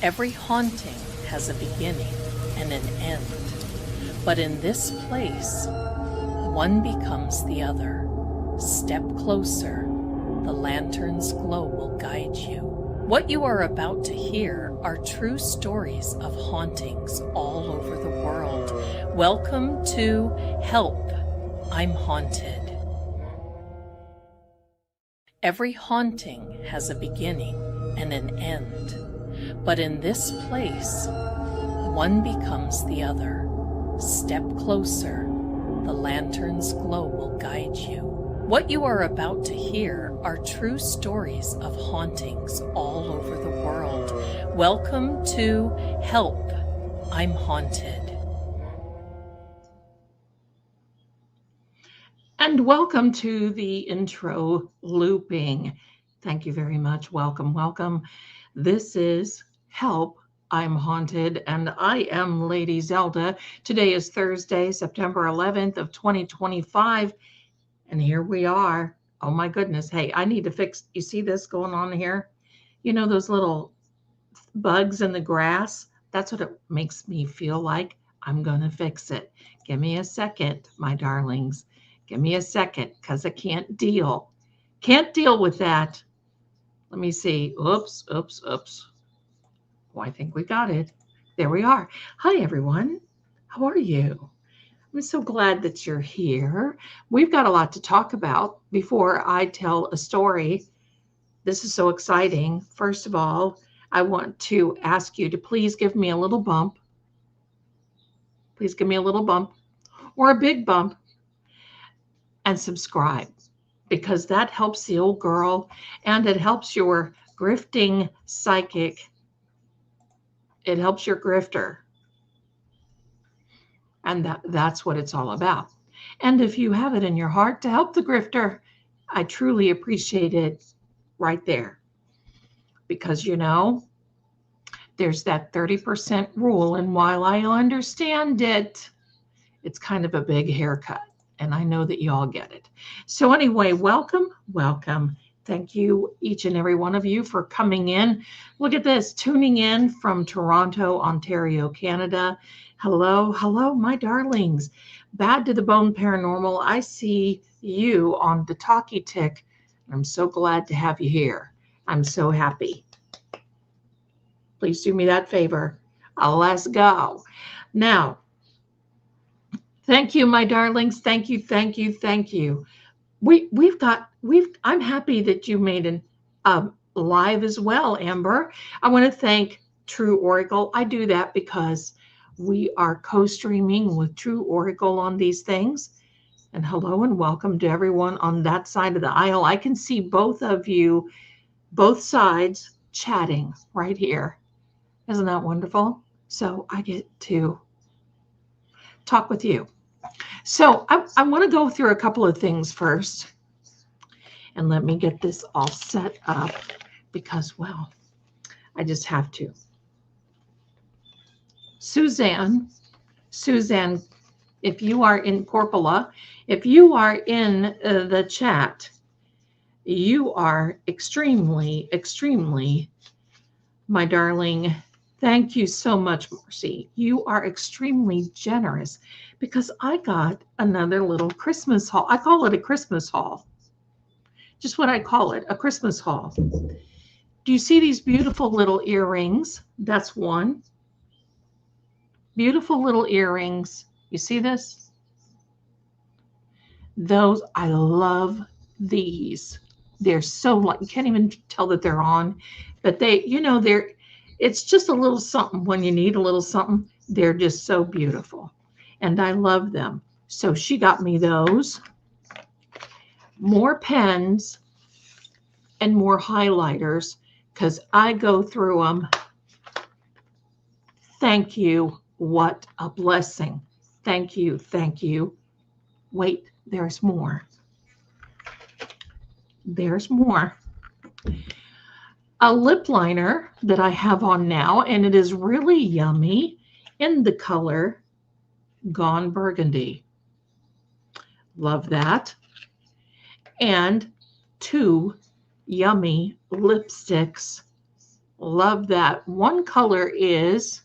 Every haunting has a beginning and an end, but in this place, one becomes the other. Step closer, the lantern's glow will guide you. What you are about to hear are true stories of hauntings all over the world. Welcome to Help, I'm Haunted. Every haunting has a beginning and an end, but in this place, one becomes the other. Step closer, the lantern's glow will guide you. What you are about to hear are true stories of hauntings all over the world. Welcome to Help, I'm Haunted. And welcome to the intro looping. Thank you very much. Welcome, welcome. This is Help, I'm Haunted, and I am Lady Zelda. Today is Thursday, September 11th of 2025, and here we are. Oh my goodness. Hey, I need to fix, you see this going on here? You know those little bugs in the grass? That's what it makes me feel like. I'm going to fix it. Give me a second, my darlings. Give me a second, because I can't deal with that. Let me see. Oops. Oh, I think we got it. There we are. Hi, everyone. How are you? I'm so glad that you're here. We've got a lot to talk about before I tell a story. This is so exciting. First of all, I want to ask you to please give me a little bump. Please give me a little bump or a big bump and subscribe, because that helps the old girl and it helps your grifting psychic. It helps your grifter. And that's what it's all about. And if you have it in your heart to help the grifter, I truly appreciate it right there. Because, you know, there's that 30% rule. And while I understand it, it's kind of a big haircut. And I know that you all get it. So anyway, welcome. Thank you, each and every one of you, for coming in. Look at this, tuning in from Toronto, Ontario, Canada. Hello, my darlings. Bad to the Bone Paranormal. I see you on the Talkie Tick. I'm so glad to have you here. I'm so happy. Please do me that favor. Let's go. Now, thank you, my darlings. Thank you. I'm happy that you made an live as well, Amber. I want to thank True Oracle. I do that because we are co-streaming with True Oracle on these things. And hello and welcome to everyone on that side of the aisle. I can see both of you, both sides, chatting right here. Isn't that wonderful? So I get to talk with you. So I want to go through a couple of things first. And let me get this all set up because, well, I just have to. Suzanne, if you are in Corpola, if you are in the chat, you are extremely, my darling. Thank you so much, Marcy. You are extremely generous because I got another little Christmas haul. I call it a Christmas haul. Just what I call it, a Christmas haul. Do you see these beautiful little earrings? That's one. Beautiful little earrings. You see this? Those, I love these. They're so light. You can't even tell that they're on, but they, you know, it's just a little something when you need a little something. They're just so beautiful. And I love them. So she got me those. More pens and more highlighters because I go through them. Thank you. What a blessing. Thank you. Wait, there's more. A lip liner that I have on now, and it is really yummy in the color Gone Burgundy. Love that. And 2 yummy lipsticks Love that. One color is,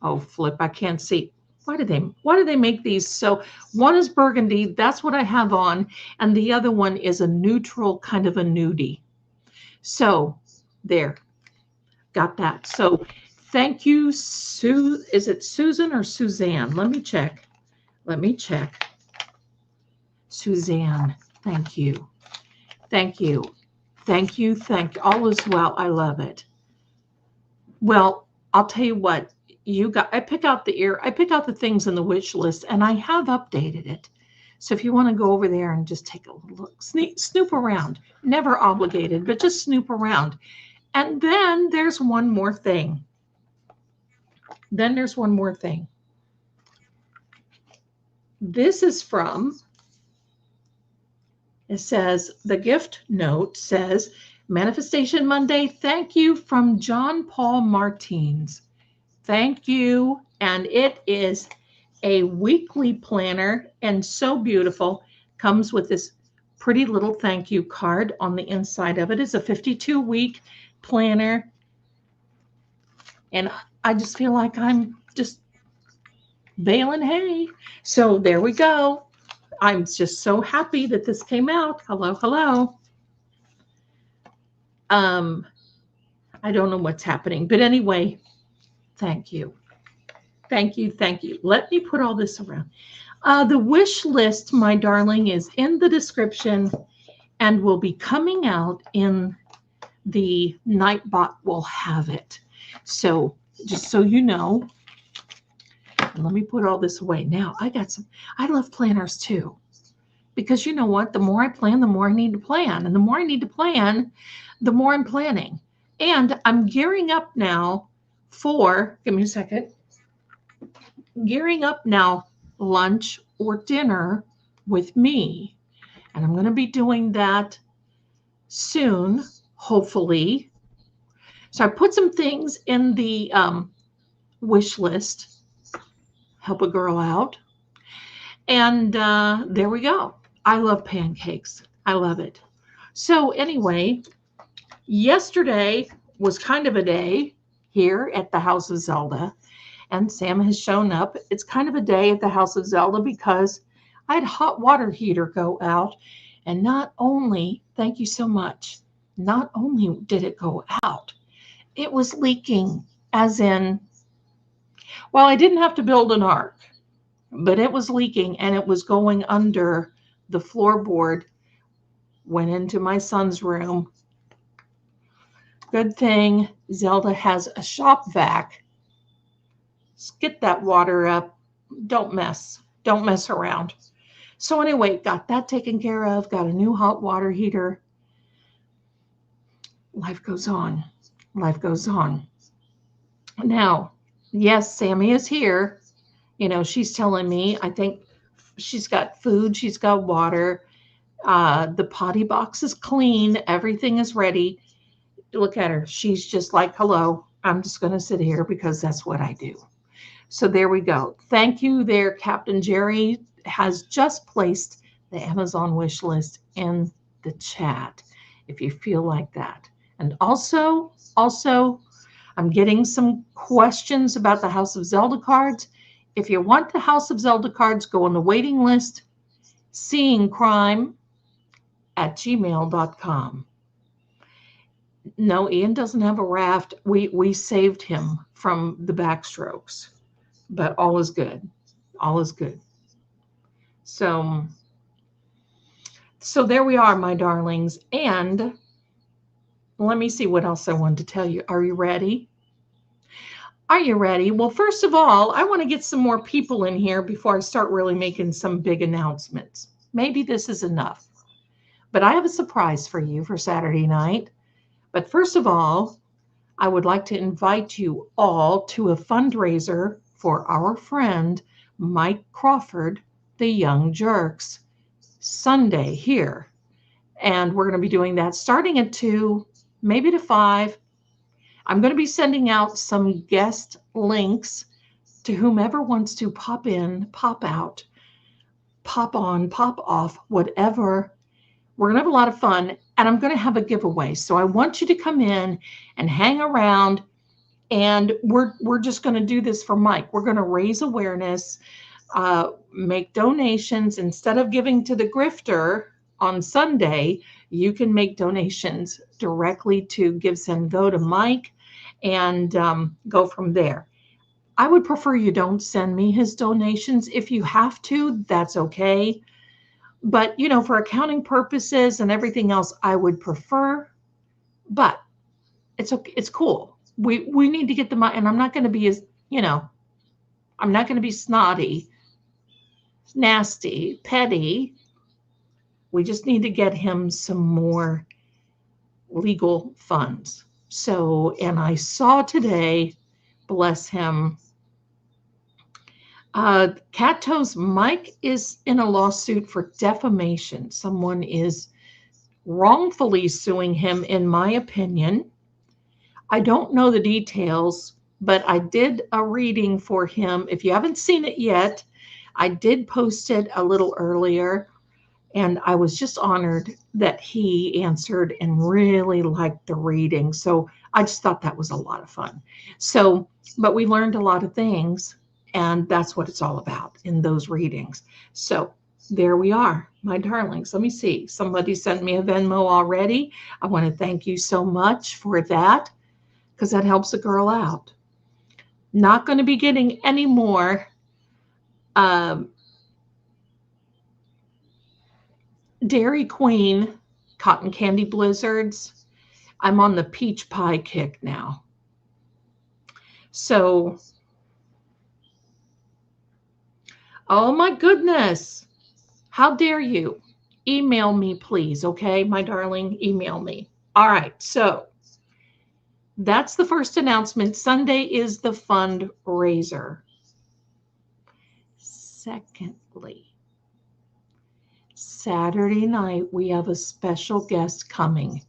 oh, flip, I can't see. Why do they make these? So one is burgundy, that's what I have on, and the other one is a neutral kind of a nudie. So there, got that. So thank you, Sue. Is it Susan or Suzanne? Let me check. Let me check. Suzanne, thank you. Thank you. Thank you. Thank you. All is well. I love it. Well, I'll tell you what, I pick out the things in the wish list, and I have updated it. So if you want to go over there and just take a look, snoop around, never obligated, but just snoop around. And then there's one more thing. This is from, it says, the gift note says, Manifestation Monday, thank you from John Paul Martins. Thank you. And it is a weekly planner and so beautiful. Comes with this pretty little thank you card on the inside of it. It's a 52-week planner. And I just feel like I'm just baling hay. So there we go. I'm just so happy that this came out. Hello, hello. I don't know what's happening, but anyway, thank you. Thank you. Thank you. Let me put all this around. The wish list, my darling, is in the description and will be coming out in the Nightbot will have it. So just so you know, and let me put all this away. Now I love planners too, because you know what? The more I plan, the more I need to plan. And the more I need to plan, the more I'm planning. And I'm gearing up now for, give me a second, gearing up now, lunch or dinner with me. And I'm going to be doing that soon, hopefully. So I put some things in the wish list, help a girl out. And there we go. I love pancakes. I love it. So anyway, yesterday was kind of a day here at the House of Zelda. And Sam has shown up. It's kind of a day at the House of Zelda because I had a hot water heater go out. And not only, thank you so much, not only did it go out, it was leaking, as in, well, I didn't have to build an ark, but it was leaking and it was going under the floorboard, went into my son's room. Good thing Zelda has a shop vac. Get that water up. Don't mess around. So anyway, got that taken care of, got a new hot water heater. Life goes on. Life goes on. Now, yes, Sammy is here. You know, she's telling me, I think she's got food, she's got water. The potty box is clean. Everything is ready. Look at her. She's just like, hello, I'm just going to sit here because that's what I do. So there we go. Thank you there. Captain Jerry has just placed the Amazon wish list in the chat if you feel like that. And also, I'm getting some questions about the House of Zelda cards. If you want the House of Zelda cards, go on the waiting list, seeingcrime@gmail.com. No, Ian doesn't have a raft. We saved him from the backstrokes, but all is good. All is good. So there we are, my darlings. And let me see what else I wanted to tell you. Are you ready? Are you ready? Well, first of all, I want to get some more people in here before I start really making some big announcements. Maybe this is enough. But I have a surprise for you for Saturday night. But first of all, I would like to invite you all to a fundraiser for our friend Mike Crawford, the Young Jerks, Sunday here. And we're going to be doing that starting at 2, maybe to 5. I'm going to be sending out some guest links to whomever wants to pop in, pop out, pop on, pop off, whatever We're going to have a lot of fun, and I'm going to have a giveaway. So I want you to come in and hang around, and we're just going to do this for Mike. We're going to raise awareness, make donations. Instead of giving to the grifter on Sunday, you can make donations directly to Give, Send, Go to Mike, and go from there. I would prefer you don't send me his donations. If you have to, that's okay. But, for accounting purposes and everything else, I would prefer, but it's okay. It's cool. We need to get the money, and I'm not going to be as, I'm not going to be snotty, nasty, petty. We just need to get him some more legal funds. So, and I saw today, bless him, Cat Toes Mike is in a lawsuit for defamation. Someone is wrongfully suing him, in my opinion. I don't know the details, but I did a reading for him. If you haven't seen it yet, I did post it a little earlier, and I was just honored that he answered and really liked the reading. So I just thought that was a lot of fun. So, but we learned a lot of things, and that's what it's all about in those readings. So there we are, my darlings. Let me see. Somebody sent me a Venmo already. I want to thank you so much for that, because that helps a girl out. Not going to be getting any more Dairy Queen cotton candy blizzards. I'm on the peach pie kick now. So, oh my goodness. How dare you? Email me, please. Okay, my darling, email me. All right. So that's the first announcement. Sunday is the fundraiser. Secondly, Saturday night, we have a special guest coming.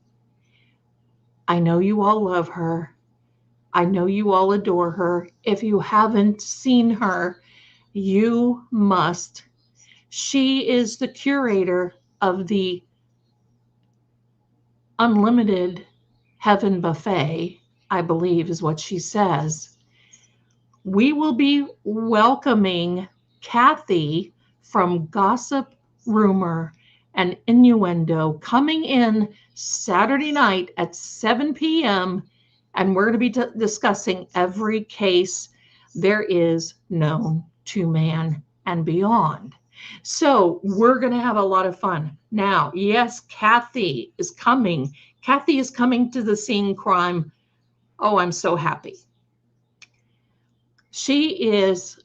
I know you all love her. I know you all adore her. If you haven't seen her, you must. She is the curator of the Unlimited Heaven Buffet, I believe is what she says. We will be welcoming Kathy from Gossip, Rumor, and Innuendo coming in Saturday night at 7 p.m. And we're going to be discussing every case there is known to man and beyond. So we're going to have a lot of fun. Now, yes, Kathy is coming. Kathy is coming to the Scene Crime. Oh, I'm so happy. She is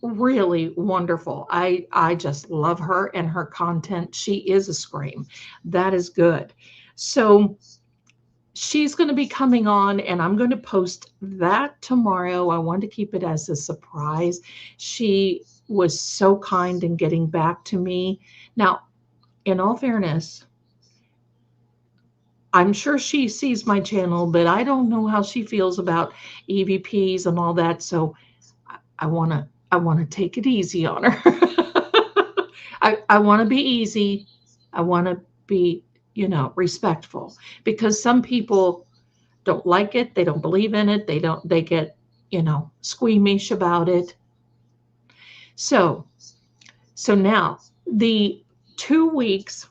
really wonderful. I just love her and her content. She is a scream. That is good. So she's going to be coming on, and I'm going to post that tomorrow. I want to keep it as a surprise. She was so kind in getting back to me. Now, in all fairness, I'm sure she sees my channel, but I don't know how she feels about EVPs and all that. So I want to take it easy on her. I want to be easy. I want to be, respectful, because some people don't like it. They don't believe in it. They get, squeamish about it. So now the 2 weeks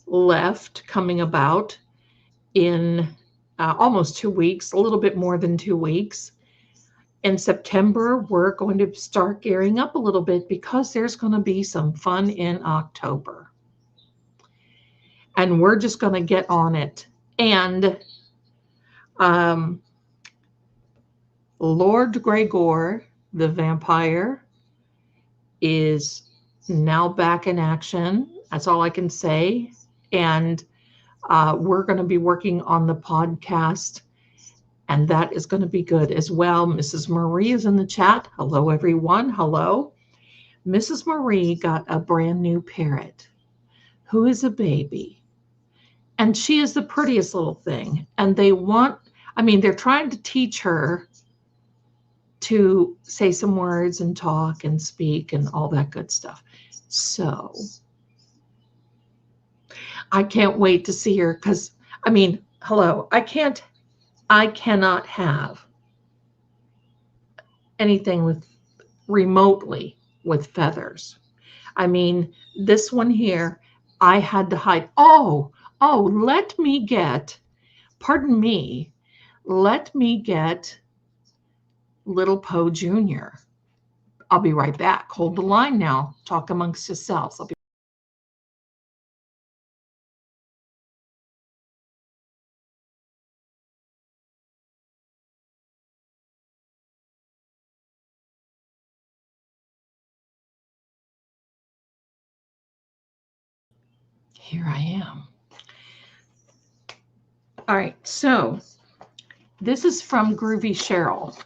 left, coming about in almost 2 weeks, a little bit more than 2 weeks. In September, we're going to start gearing up a little bit, because there's going to be some fun in October. And we're just going to get on it. And Lord Gregor, the vampire, is now back in action. That's all I can say. And we're going to be working on the podcast, and that is going to be good as well. Mrs. Marie is in the chat. Hello, everyone. Hello. Mrs. Marie got a brand new parrot who is a baby, and she is the prettiest little thing. And they're trying to teach her to say some words and talk and speak and all that good stuff. So I can't wait to see her because, I mean, hello, I cannot have anything with remotely with feathers. I mean, this one here, I had to hide. Let me get, pardon me, let me get little Poe Jr. I'll be right back. Hold the line now. Talk amongst yourselves. Here I am. All right, so this is from Groovy Cheryl,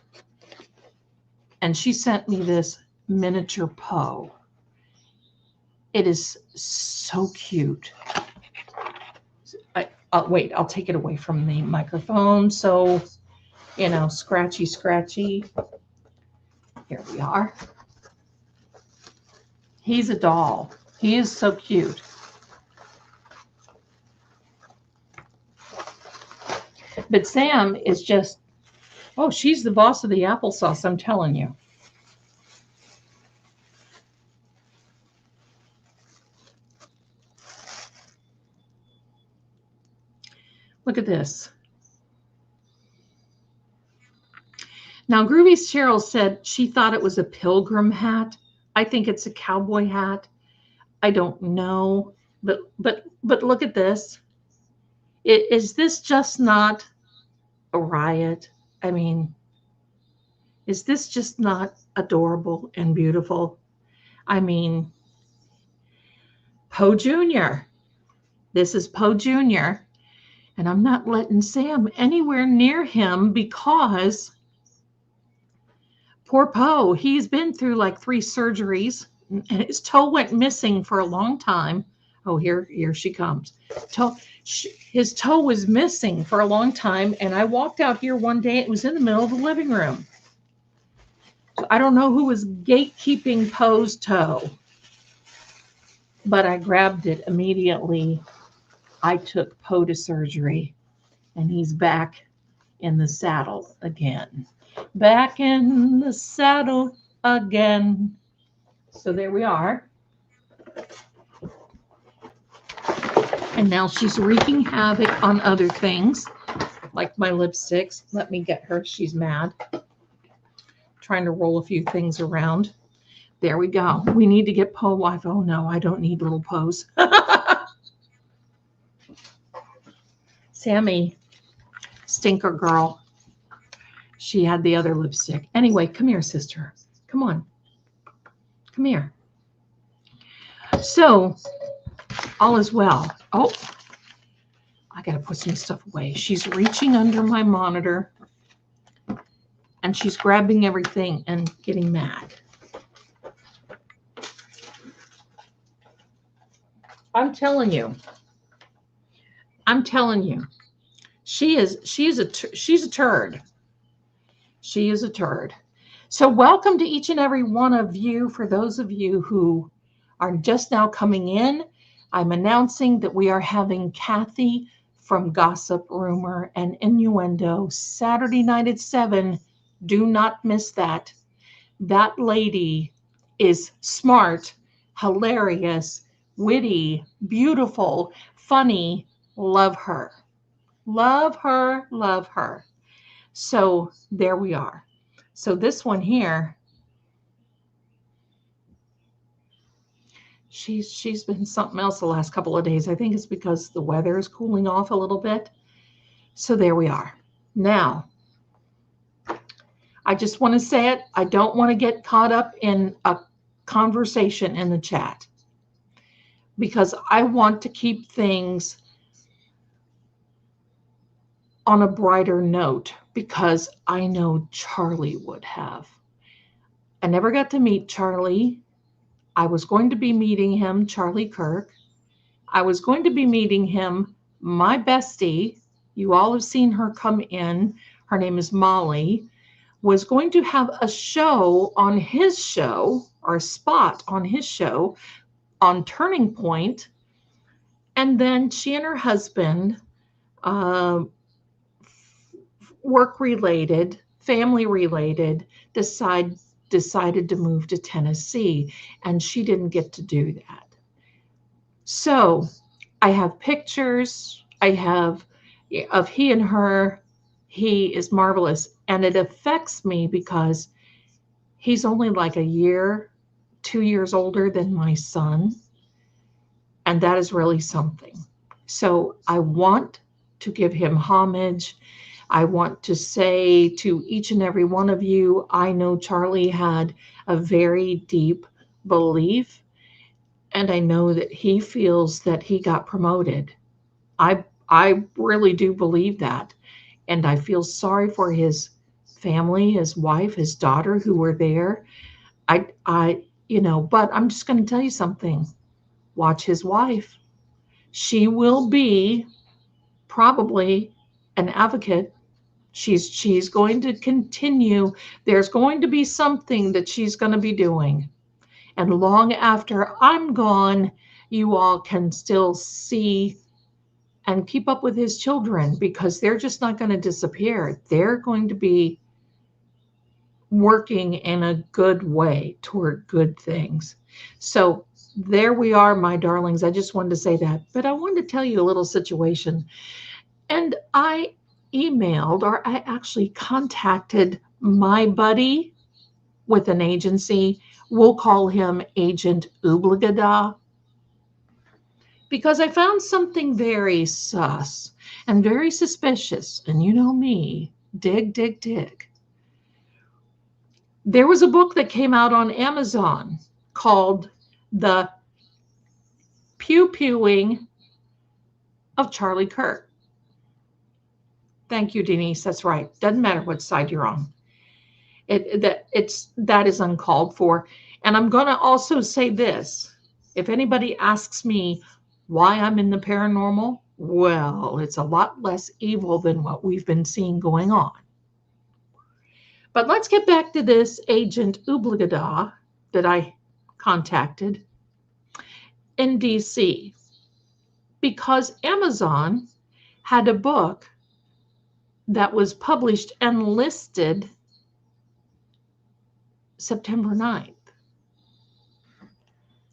and she sent me this miniature Poe. It is so cute. Wait, I'll take it away from the microphone. So, you know, scratchy. Here we are. He's a doll. He is so cute. But Sam is just, oh, she's the boss of the applesauce, I'm telling you. Look at this. Now, Groovy Cheryl said she thought it was a pilgrim hat. I think it's a cowboy hat. I don't know, but look at this. Is this just not a riot? I mean, is this just not adorable and beautiful? I mean, Poe Jr. This is Poe Jr. And I'm not letting Sam anywhere near him because poor Poe, he's been through like 3 surgeries and his toe went missing for a long time. Oh, here she comes. His toe was missing for a long time, and I walked out here one day. It was in the middle of the living room. So I don't know who was gatekeeping Poe's toe, but I grabbed it immediately. I took Poe to surgery, and he's back in the saddle again. Back in the saddle again. So there we are. And now she's wreaking havoc on other things, like my lipsticks. Let me get her. She's mad. Trying to roll a few things around. There we go. We need to get Poe wife. Oh, no, I don't need little Poes. Sammy, stinker girl. She had the other lipstick. Anyway, come here, sister. Come on. Come here. So, all is well. Oh, I got to put some stuff away. She's reaching under my monitor, and she's grabbing everything and getting mad. I'm telling you. She's a turd. She is a turd. So welcome to each and every one of you. For those of you who are just now coming in, I'm announcing that we are having Kathy from Gossip, Rumor, and Innuendo Saturday night at 7. Do not miss that. That lady is smart, hilarious, witty, beautiful, funny. Love her. Love her, love her. So there we are. So this one here, she's been something else the last couple of days. I think it's because the weather is cooling off a little bit. So there we are. Now, I just want to say it. I don't want to get caught up in a conversation in the chat because I want to keep things on a brighter note because I know Charlie would have. I never got to meet Charlie. I was going to be meeting him, Charlie Kirk. I was going to be meeting him, my bestie. You all have seen her come in. Her name is Molly. was going to have a show on his show, or a spot on his show on Turning Point. And then she and her husband, uh, work related, family related, decided to move to Tennessee, and she didn't get to do that. So I have pictures, I have of he and her. He is marvelous, and it affects me because he's only like a year, 2 years older than my son, and that is really something. So I want to give him homage. I want to say to each and every one of you, I know Charlie had a very deep belief, and I know that he feels that he got promoted. I really do believe that, and I feel sorry for his family, his wife, his daughter who were there. But I'm just going to tell you something. Watch his wife. She will be probably an advocate. She's going to continue. There's going to be something that she's going to be doing. And long after I'm gone, you all can still see and keep up with his children, because they're just not going to disappear. They're going to be working in a good way toward good things. So there we are, my darlings. I just wanted to say that. But I wanted to tell you a little situation. And I emailed, or I actually contacted my buddy with an agency. We'll call him Agent Oobligada, because I found something very sus and very suspicious. And you know me, dig, dig, dig. There was a book that came out on Amazon called The Pew-Pewing of Charlie Kirk. Thank you, Denise. That's right. Doesn't matter what side you're on. That is uncalled for. And I'm going to also say this. If anybody asks me why I'm in the paranormal, well, it's a lot less evil than what we've been seeing going on. But let's get back to this Agent Oobligada that I contacted in DC, because Amazon had a book that was published and listed September 9th.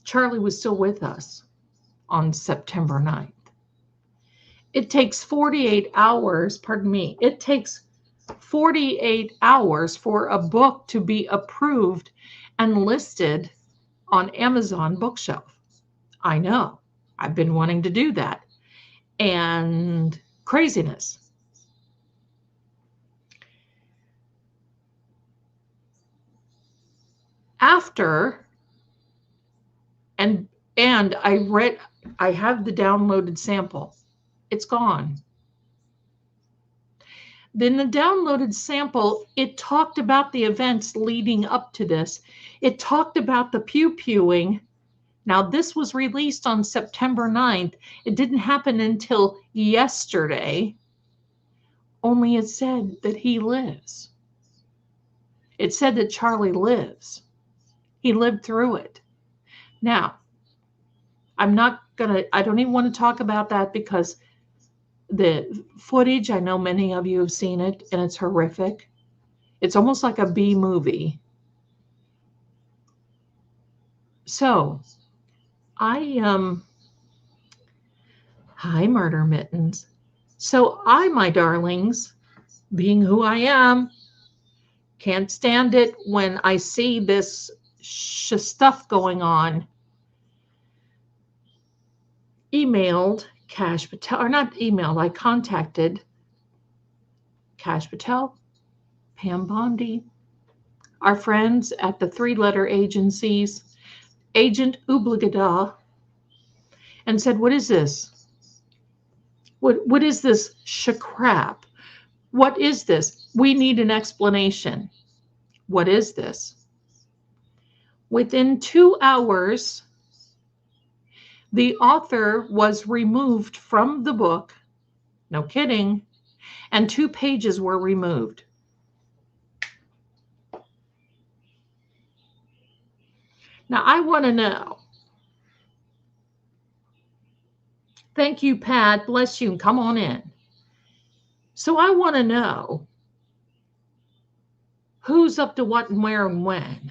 Charlie was still with us on September 9th. It takes 48 hours, pardon me, it takes 48 hours for a book to be approved and listed on Amazon bookshelf. I know. I've been wanting to do that. And craziness. After, and I have the downloaded sample. It's gone. Then the downloaded sample, it talked about the events leading up to this. It talked about the pew-pewing. Now, this was released on September 9th. It didn't happen until yesterday. Only it said that he lives. It said that Charlie lives. He lived through it. Now, I don't even want to talk about that, because the footage, I know many of you have seen it, and it's horrific. It's almost like a B movie. So, hi, Murder Mittens. So my darlings, being who I am, can't stand it when I see this stuff going on. Emailed Cash Patel, or not emailed, I contacted Cash Patel, Pam Bondi, our friends at the 3-letter agencies, Agent Oobligada, and said, what is this? What is this crap? What is this? We need an explanation. What is this? Within 2 hours, the author was removed from the book. No kidding. And 2 pages were removed. Now, I want to know. Thank you, Pat. Bless you. Come on in. So I want to know who's up to what and where and when.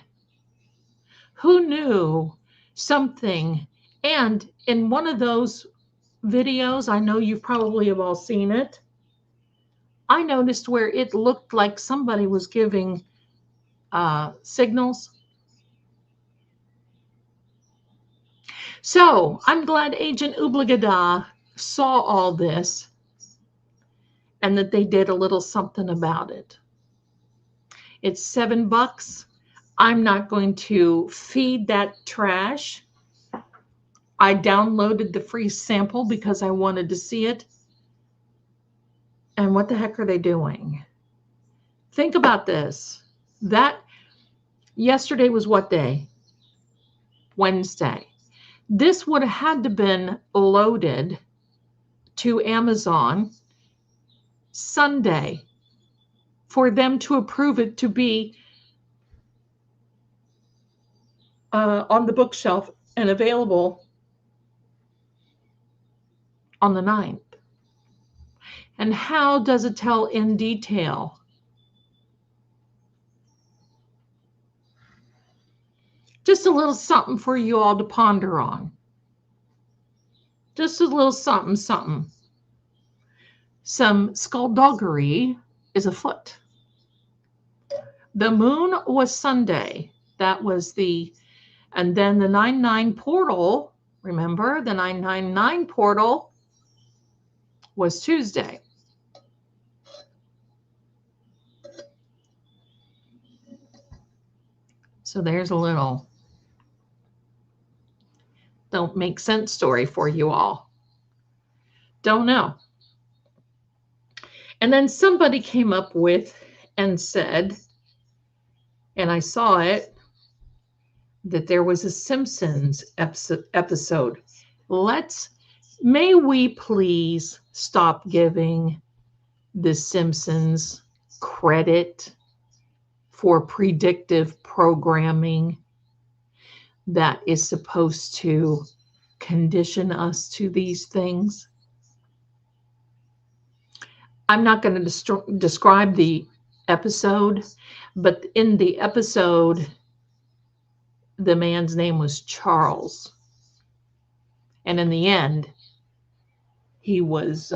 Who knew something? And in one of those videos, I know you probably have all seen it, I noticed where it looked like somebody was giving signals. So I'm glad Agent Oobligada saw all this and that they did a little something about it. It's $7. I'm not going to feed that trash. I downloaded the free sample because I wanted to see it. And what the heck are they doing? Think about this. That yesterday was what day? Wednesday. This would have had to been loaded to Amazon Sunday for them to approve it to be on the bookshelf and available on the 9th. And how does it tell in detail? Just a little something for you all to ponder on. Just a little something, something. Some skullduggery is afoot. The moon was Sunday. That was and then the 99 portal, remember, the 999 portal was Tuesday. So there's a little don't make sense story for you all. Don't know. And then somebody came up with and said, and I saw it, that there was a Simpsons episode. May we please stop giving the Simpsons credit for predictive programming that is supposed to condition us to these things. I'm not going to describe the episode, but in the episode, the man's name was Charles. And in the end, he was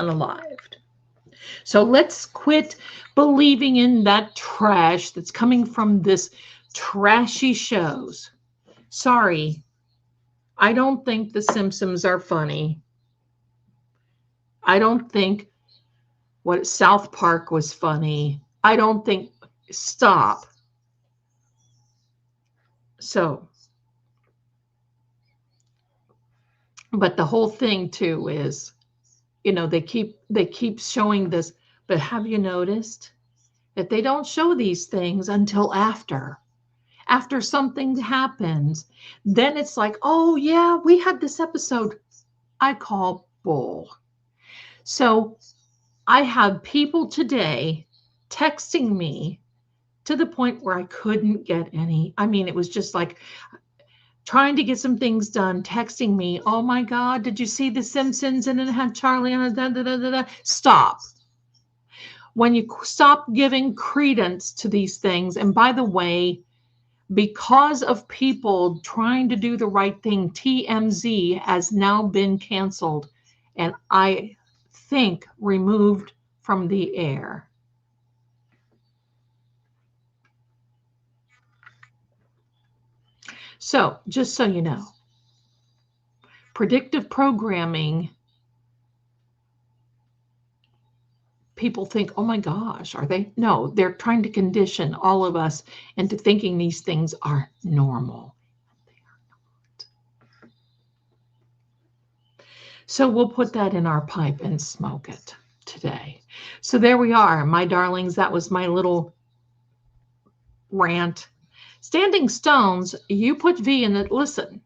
unalived. So let's quit believing in that trash that's coming from this trashy shows. Sorry, I don't think the Simpsons are funny. I don't think what South Park was funny. I don't think, stop. So, but the whole thing too is, they keep showing this, but have you noticed that they don't show these things until after something happens? Then it's like, oh yeah, we had this episode. I call bull. So I have people today texting me to the point where I couldn't get any. I mean, it was just like trying to get some things done, texting me, oh my God, did you see The Simpsons? And it had Charlie on it. Stop. When you stop giving credence to these things, and by the way, because of people trying to do the right thing, TMZ has now been canceled and I think removed from the air. So, just so you know, predictive programming, people think, oh my gosh, are they? No, they're trying to condition all of us into thinking these things are normal. They are not. So we'll put that in our pipe and smoke it today. So there we are, my darlings. That was my little rant. Standing Stones, you put V in it. Listen,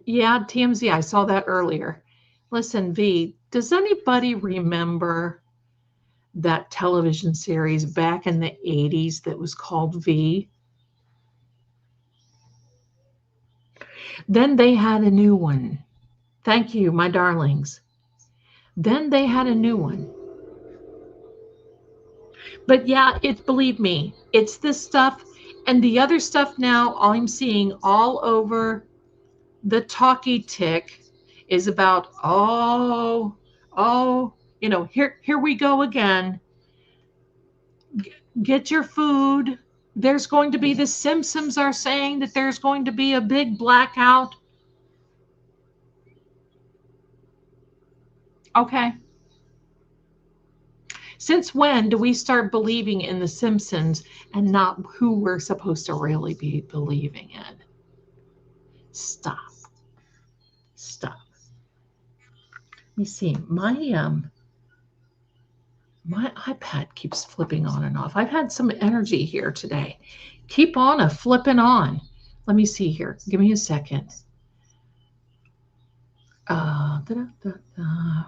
yeah, TMZ, I saw that earlier. Listen, V, does anybody remember that television series back in the 80s that was called V? Then they had a new one. Thank you, my darlings. Then they had a new one. But yeah, believe me, it's this stuff and the other stuff now I'm seeing all over the talkie tick is about, here we go again. Get your food. There's going to be the Simpsons are saying that there's going to be a big blackout. Okay. Since when do we start believing in the Simpsons and not who we're supposed to really be believing in? Stop. Stop. Let me see. My iPad keeps flipping on and off. I've had some energy here today. Keep on a flipping on. Let me see here. Give me a second. Da, da, da, da.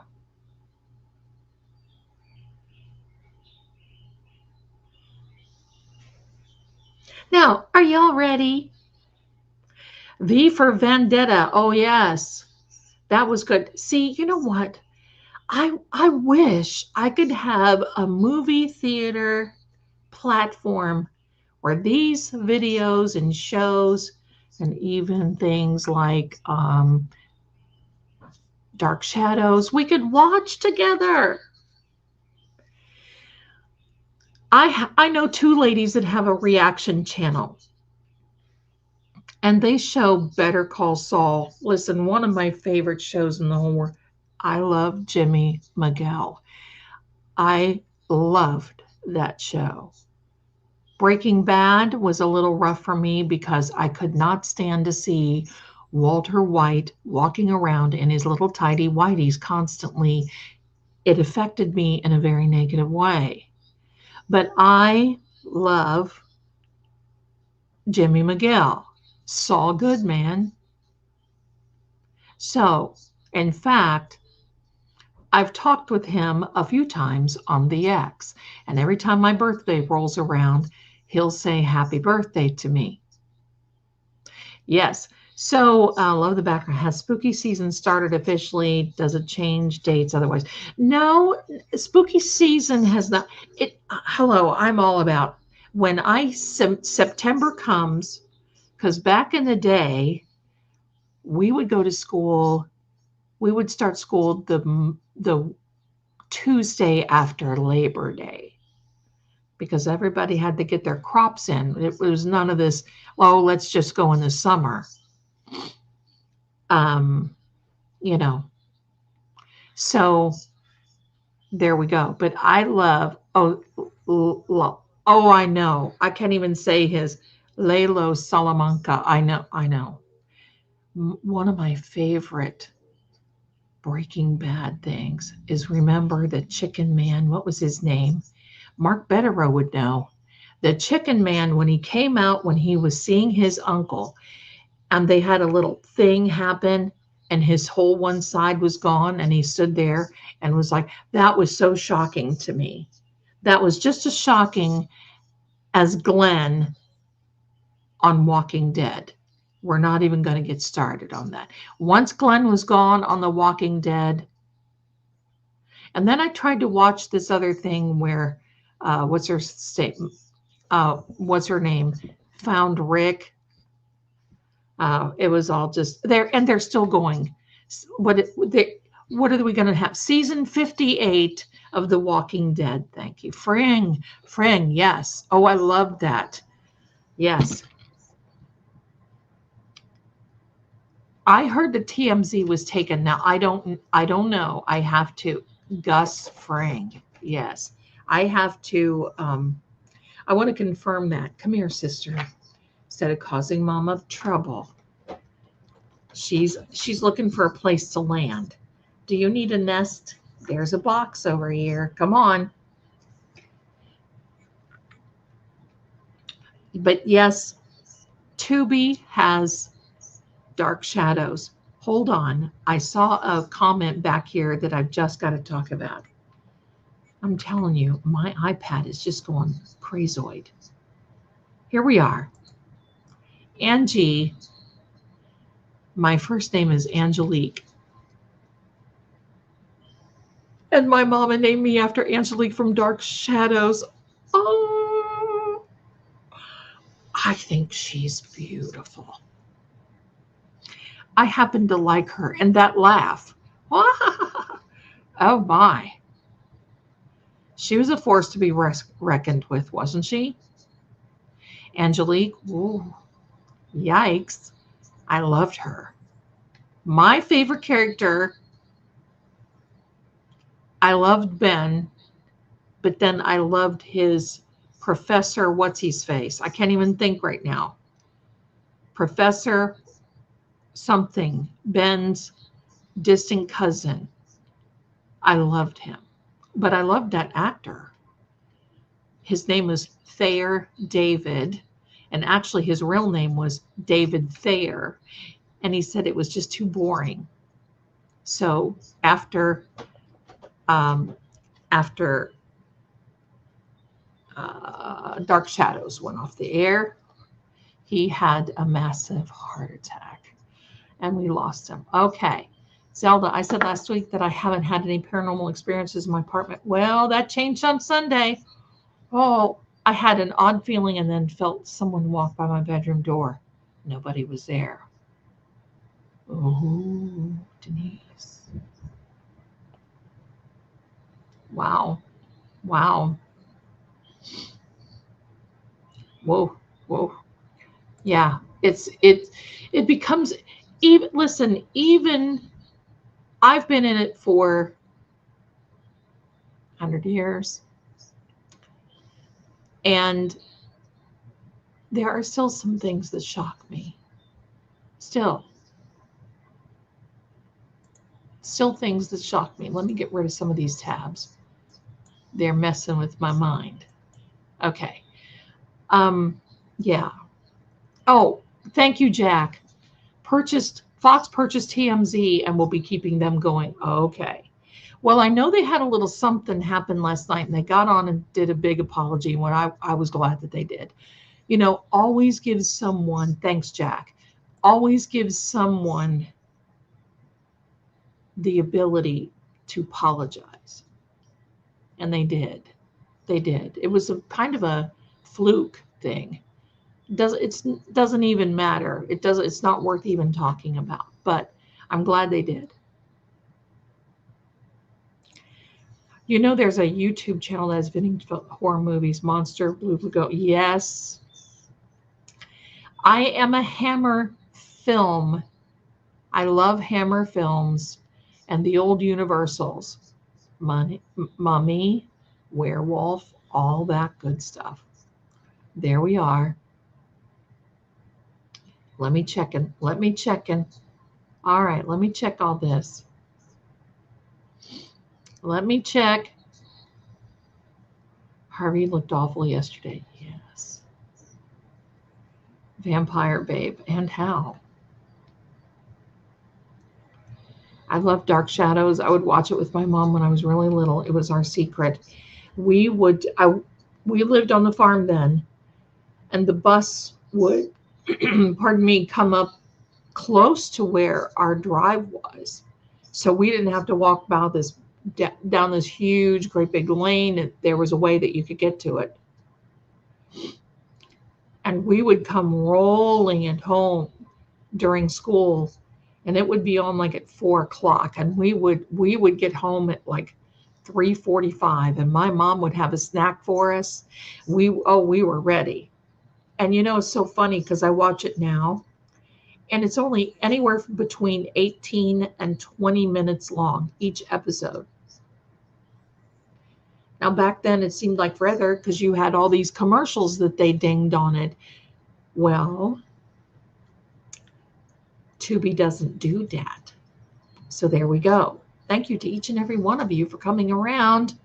Now, are y'all ready? V for Vendetta. Oh, yes. That was good. See, you know what? I wish I could have a movie theater platform where these videos and shows and even things like Dark Shadows, we could watch together. I know two ladies that have a reaction channel and they show Better Call Saul. Listen, one of my favorite shows in the whole world. I love Jimmy Miguel. I loved that show. Breaking Bad was a little rough for me because I could not stand to see Walter White walking around in his little tidy whities constantly. It affected me in a very negative way. But I love Jimmy Miguel. Saul Goodman. So, in fact, I've talked with him a few times on the X, and every time my birthday rolls around, he'll say happy birthday to me. Yes. So, love the background. Has spooky season started officially? Does it change dates otherwise? No, spooky season has not. Hello, I'm all about when September comes, because back in the day, we would go to school. We would start school the Tuesday after Labor Day because everybody had to get their crops in. It was none of this, oh, let's just go in the summer. You know, so there we go. But I love, I know. I can't even say his Lalo Salamanca. I know. One of my favorite Breaking Bad things is remember the chicken man. What was his name? Mark Betterow would know. The chicken man, when he came out, when he was seeing his uncle, and they had a little thing happen, and his whole one side was gone, and he stood there and was like, that was so shocking to me. That was just as shocking as Glenn on Walking Dead. We're not even going to get started on that. Once Glenn was gone on The Walking Dead, and then I tried to watch this other thing where, what's her name? Found Rick. It was all just there, and they're still going. What are we going to have? Season 58 of The Walking Dead. Thank you. Fring, yes. Oh, I love that. Yes. I heard the TMZ was taken. Now I don't know. I have to. Gus Fring. Yes. I have to. I want to confirm that. Come here, sister. Instead of causing Mama trouble. She's looking for a place to land. Do you need a nest? There's a box over here. Come on. But yes, Tubi has Dark Shadows. Hold on. I saw a comment back here that I've just got to talk about. I'm telling you, my iPad is just going crazoid. Here we are. Angie My first name is Angelique. And my mama named me after Angelique from Dark Shadows. Oh, I think she's beautiful. I happen to like her. And that laugh. Oh my. She was a force to be reckoned with, wasn't she? Angelique, ooh, yikes. I loved her. My favorite character, I loved Ben, but then I loved his Professor, what's his face? I can't even think right now. Professor something, Ben's distant cousin. I loved him, but I loved that actor. His name was Thayer David, and actually his real name was David Thayer, and he said it was just too boring. So after Dark Shadows went off the air, he had a massive heart attack, and we lost him. Okay. Zelda, I said last week that I haven't had any paranormal experiences in my apartment. Well, that changed on Sunday. Oh, I had an odd feeling and then felt someone walk by my bedroom door. Nobody was there. Oh, Denise. Wow. Wow. Whoa. Whoa. Yeah. It becomes even, listen, even I've been in it for 100 years. And there are still some things that shock me. Still things that shock me. Let me get rid of some of these tabs. They're messing with my mind. Okay. Yeah. Oh, thank you, Jack. Fox purchased TMZ and will be keeping them going. Okay. Well, I know they had a little something happen last night and they got on and did a big apology. And what I was glad that they did. You know, always give someone, thanks, Jack, always give someone the ability to apologize. And they did. They did. It was a kind of a fluke thing. It doesn't even matter. It's not worth even talking about. But I'm glad they did. You know, there's a YouTube channel that's been horror movies, Monster, Blue Lagoon. Yes. I am a Hammer film. I love Hammer films and the old Universals. Mummy, Werewolf, all that good stuff. There we are. Let me check in. All right, let me check all this. Let me check. Harvey looked awful yesterday. Yes. Vampire Babe. And how? I love Dark Shadows. I would watch it with my mom when I was really little. It was our secret. We lived on the farm then, and the bus would, pardon me, come up close to where our drive was. So we didn't have to walk about down this huge, great big lane. There was a way that you could get to it. And we would come rolling at home during school, and it would be on like at 4:00, and we would get home at like 3:45, and my mom would have a snack for us. We were ready. And you know, it's so funny because I watch it now, and it's only anywhere between 18 and 20 minutes long, each episode. Now, back then, it seemed like forever because you had all these commercials that they dinged on it. Well, Tubi doesn't do that. So there we go. Thank you to each and every one of you for coming around.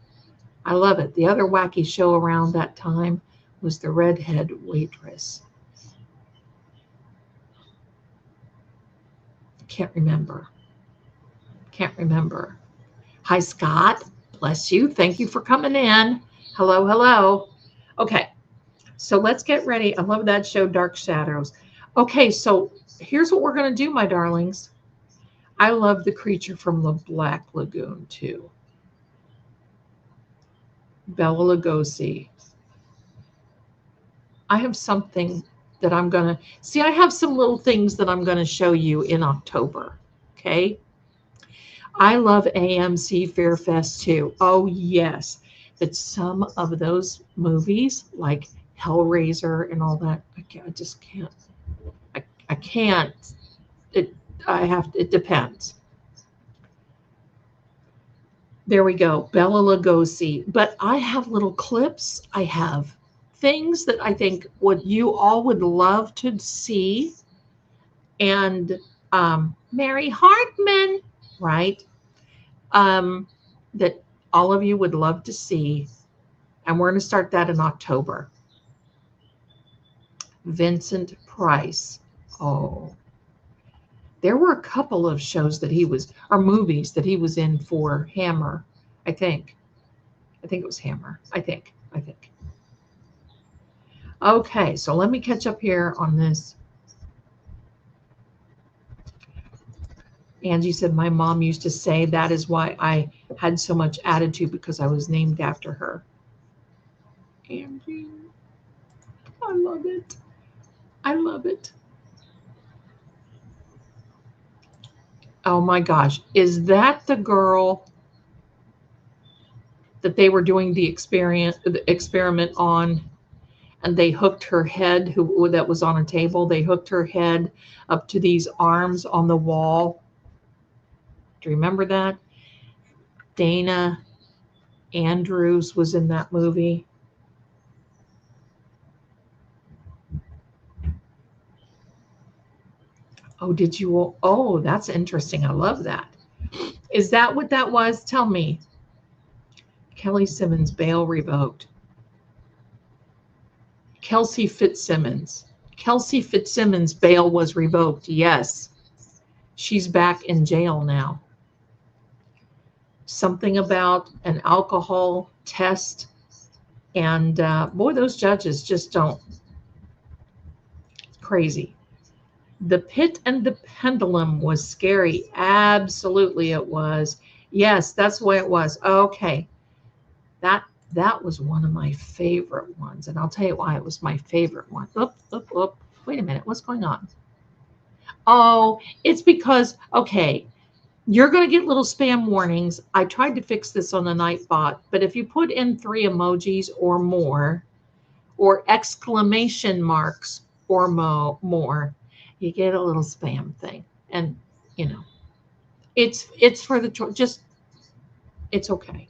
I love it. The other wacky show around that time was The Redhead Waitress. Can't remember. Hi, Scott. Bless you. Thank you for coming in. Hello. Okay, so let's get ready. I love that show, Dark Shadows. Okay, so here's what we're going to do, my darlings. I love the creature from the Black Lagoon too. Bela Lugosi. I have something that I'm going to see. I have some little things that I'm going to show you in October. Okay. I love AMC Fairfest too. Oh, yes. But some of those movies, like Hellraiser and all that, I just can't. I can't. It. I have. It depends. There we go, Bela Lugosi. But I have little clips. I have things that I think what you all would love to see. And Mary Hartman, right? That all of you would love to see. And we're going to start that in October. Vincent Price. Oh, there were a couple of shows that he was, or movies that he was in for Hammer, I think. I think it was Hammer. I think. Okay, so let me catch up here on this. Angie said, my mom used to say that is why I had so much attitude, because I was named after her. Angie, I love it. I love it. Oh my gosh. Is that the girl that they were doing the experiment on, and they hooked her head, that was on a table, they hooked her head up to these arms on the wall? Do you remember that? Dana Andrews was in that movie. Oh, did you? Oh, that's interesting. I love that. Is that what that was? Tell me. Kelly Simmons, bail revoked. Kelsey Fitzsimmons. Kelsey Fitzsimmons' bail was revoked. Yes. She's back in jail now. Something about an alcohol test. And boy, those judges just don't. Crazy. The Pit and the Pendulum was scary. Absolutely it was. Yes, that's the way it was. Okay. That was one of my favorite ones. And I'll tell you why it was my favorite one. Oop. Wait a minute. What's going on? Oh, it's because, okay, you're going to get little spam warnings. I tried to fix this on the Nightbot, but if you put in 3 emojis or more, or exclamation marks or more, you get a little spam thing. And, you know, it's for the choice. Just, it's okay.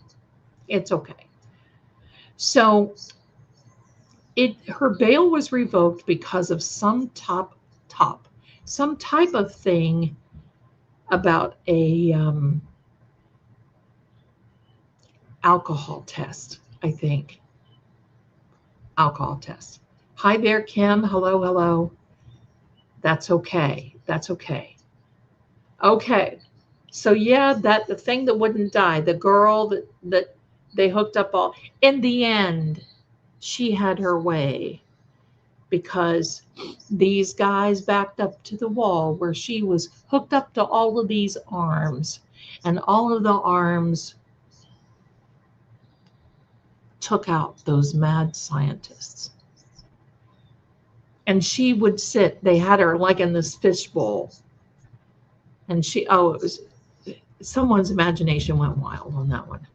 It's okay. So her bail was revoked because of some some type of thing about a alcohol test, I think. Alcohol test. Hi there, Kim. Hello. That's okay. Okay. So yeah, the thing that wouldn't die, the girl that they hooked up all, in the end, she had her way, because these guys backed up to the wall where she was hooked up to all of these arms, and all of the arms took out those mad scientists. And she would sit, they had her like in this fishbowl. And it was, someone's imagination went wild on that one.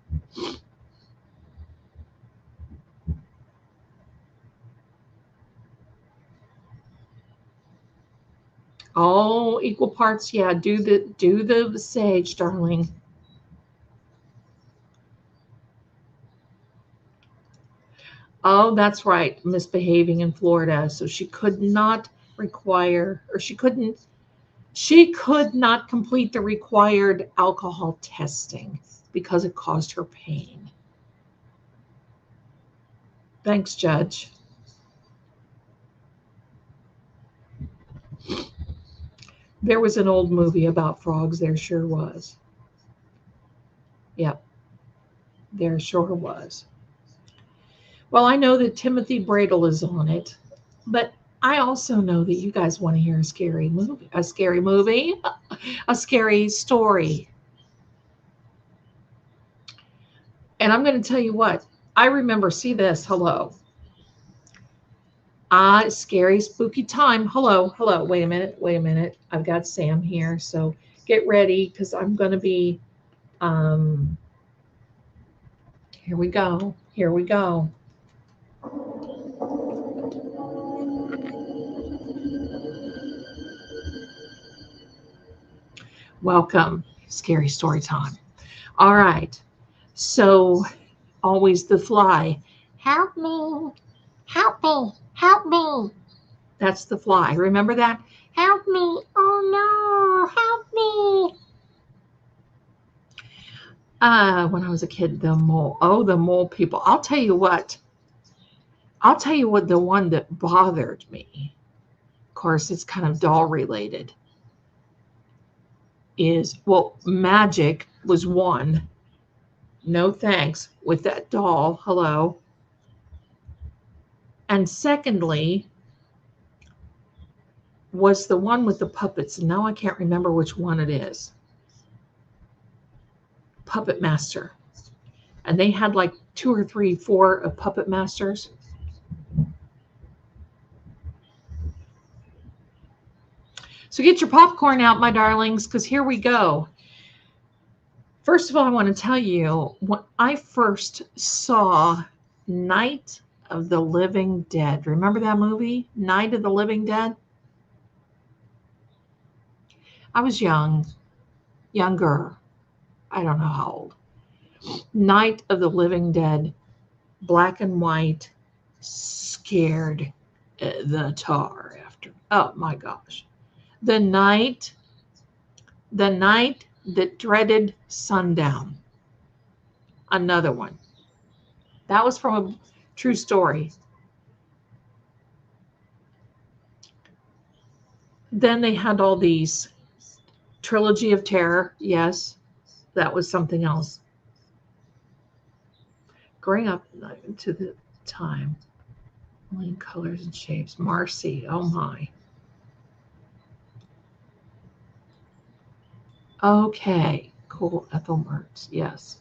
Oh, equal parts. Yeah, do the sage, darling. Oh, that's right. Misbehaving in Florida. So she could not require, or she could not complete the required alcohol testing because it caused her pain. Thanks, Judge. There was an old movie about frogs. There sure was. Yep. There sure was. Well, I know that Timothy Bradle is on it, but I also know that you guys want to hear a scary movie, a scary story. And I'm going to tell you what, I remember, see this, hello. Scary, spooky time. Hello, hello. Wait a minute, wait a minute. I've got Sam here, so get ready because I'm going to be, um, here we go, here we go. Welcome, scary story time. All right, so always the fly. Help me, help me, help me. That's the fly. Remember that? Help me. Oh no, help me. When I was a kid, the mole. Oh, the mole people. I'll tell you what. I'll tell you what, the one that bothered me, of course, it's kind of doll related, is, well, magic was one. No thanks with that doll. Hello. And secondly, was the one with the puppets. Now I can't remember which one it is. Puppet Master. And they had like 2 or 3, 4 of Puppet Masters. So get your popcorn out, my darlings, because here we go. First of all, I want to tell you, when I first saw Night of the Living Dead, remember that movie, Night of the Living Dead? I was younger. I don't know how old. Night of the Living Dead, black and white, scared the tar after. Oh my gosh. The night that dreaded sundown. Another one. That was from a true story. Then they had all these Trilogy of Terror. Yes, that was something else. Growing up to the time, only in colors and shapes. Marcy, oh my. Okay, cool. Ethel Mertz, yes.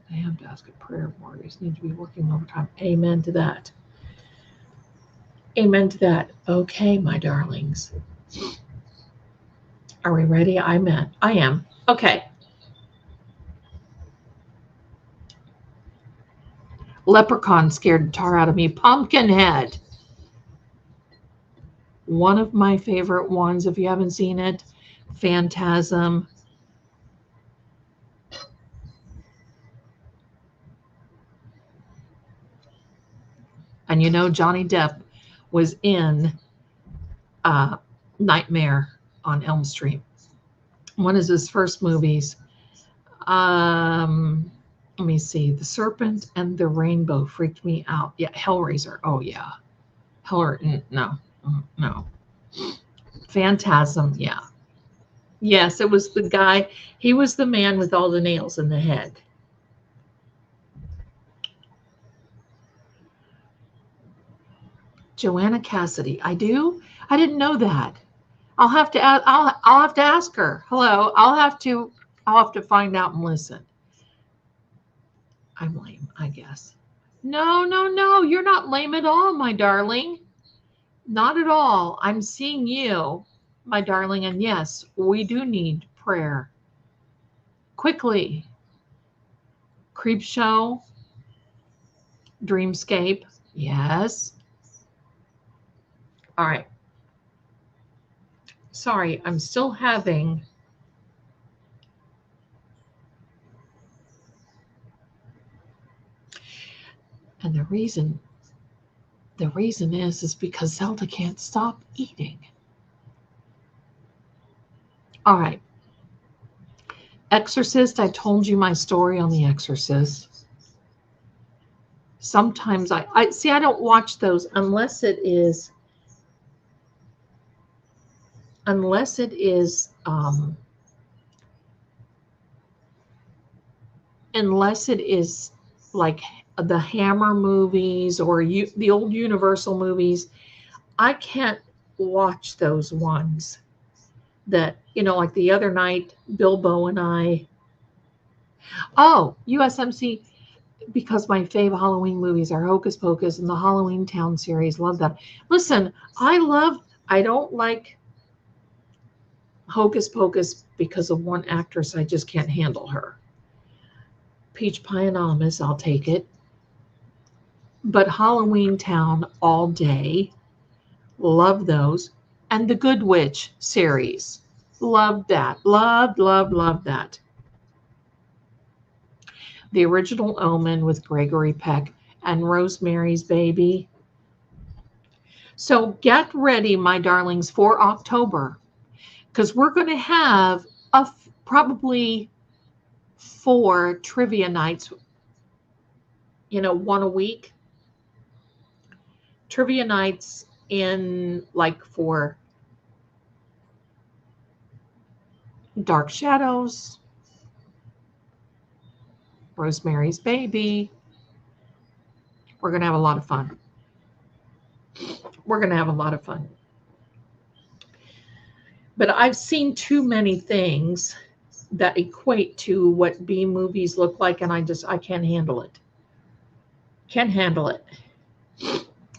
They have to ask a prayer warriors need to be working overtime. Amen to that. Amen to that. Okay, my darlings. Are we ready? I am. Okay. Leprechaun scared the tar out of me. Pumpkinhead. One of my favorite ones, if you haven't seen it. Phantasm. And you know, Johnny Depp was in Nightmare on Elm Street. One of his first movies. Let me see. The Serpent and the Rainbow freaked me out. Yeah, Hellraiser. Oh yeah. No. Phantasm. Yeah. Yes, it was the guy. He was the man with all the nails in the head. Joanna Cassidy. I do. I didn't know that. I'll have to. I'll have to ask her. Hello. I'll have to find out and listen. I'm lame, I guess. No. You're not lame at all, my darling. Not at all. I'm seeing you, my darling. And yes, we do need prayer. Quickly. Creep Show. Dreamscape. Yes. All right. Sorry, I'm still having. And the reason is because Zelda can't stop eating. All right. Exorcist, I told you my story on The Exorcist. Sometimes I see, I don't watch those unless it is like the Hammer movies or the old Universal movies, I can't watch those ones that, like the other night, Bilbo and I. Oh, USMC, because my fave Halloween movies are Hocus Pocus and the Halloween Town series. Love them. Listen, I don't like Hocus Pocus because of one actress. I just can't handle her. Peach Pie Anonymous, I'll take it. But Halloween Town all day. Love those. And the Good Witch series. Love that. Love that. The original Omen with Gregory Peck and Rosemary's Baby. So get ready, my darlings, for October, because we're going to have probably 4 trivia nights, one a week. Trivia nights for Dark Shadows, Rosemary's Baby. We're going to have a lot of fun. But I've seen too many things that equate to what B movies look like, and I can't handle it.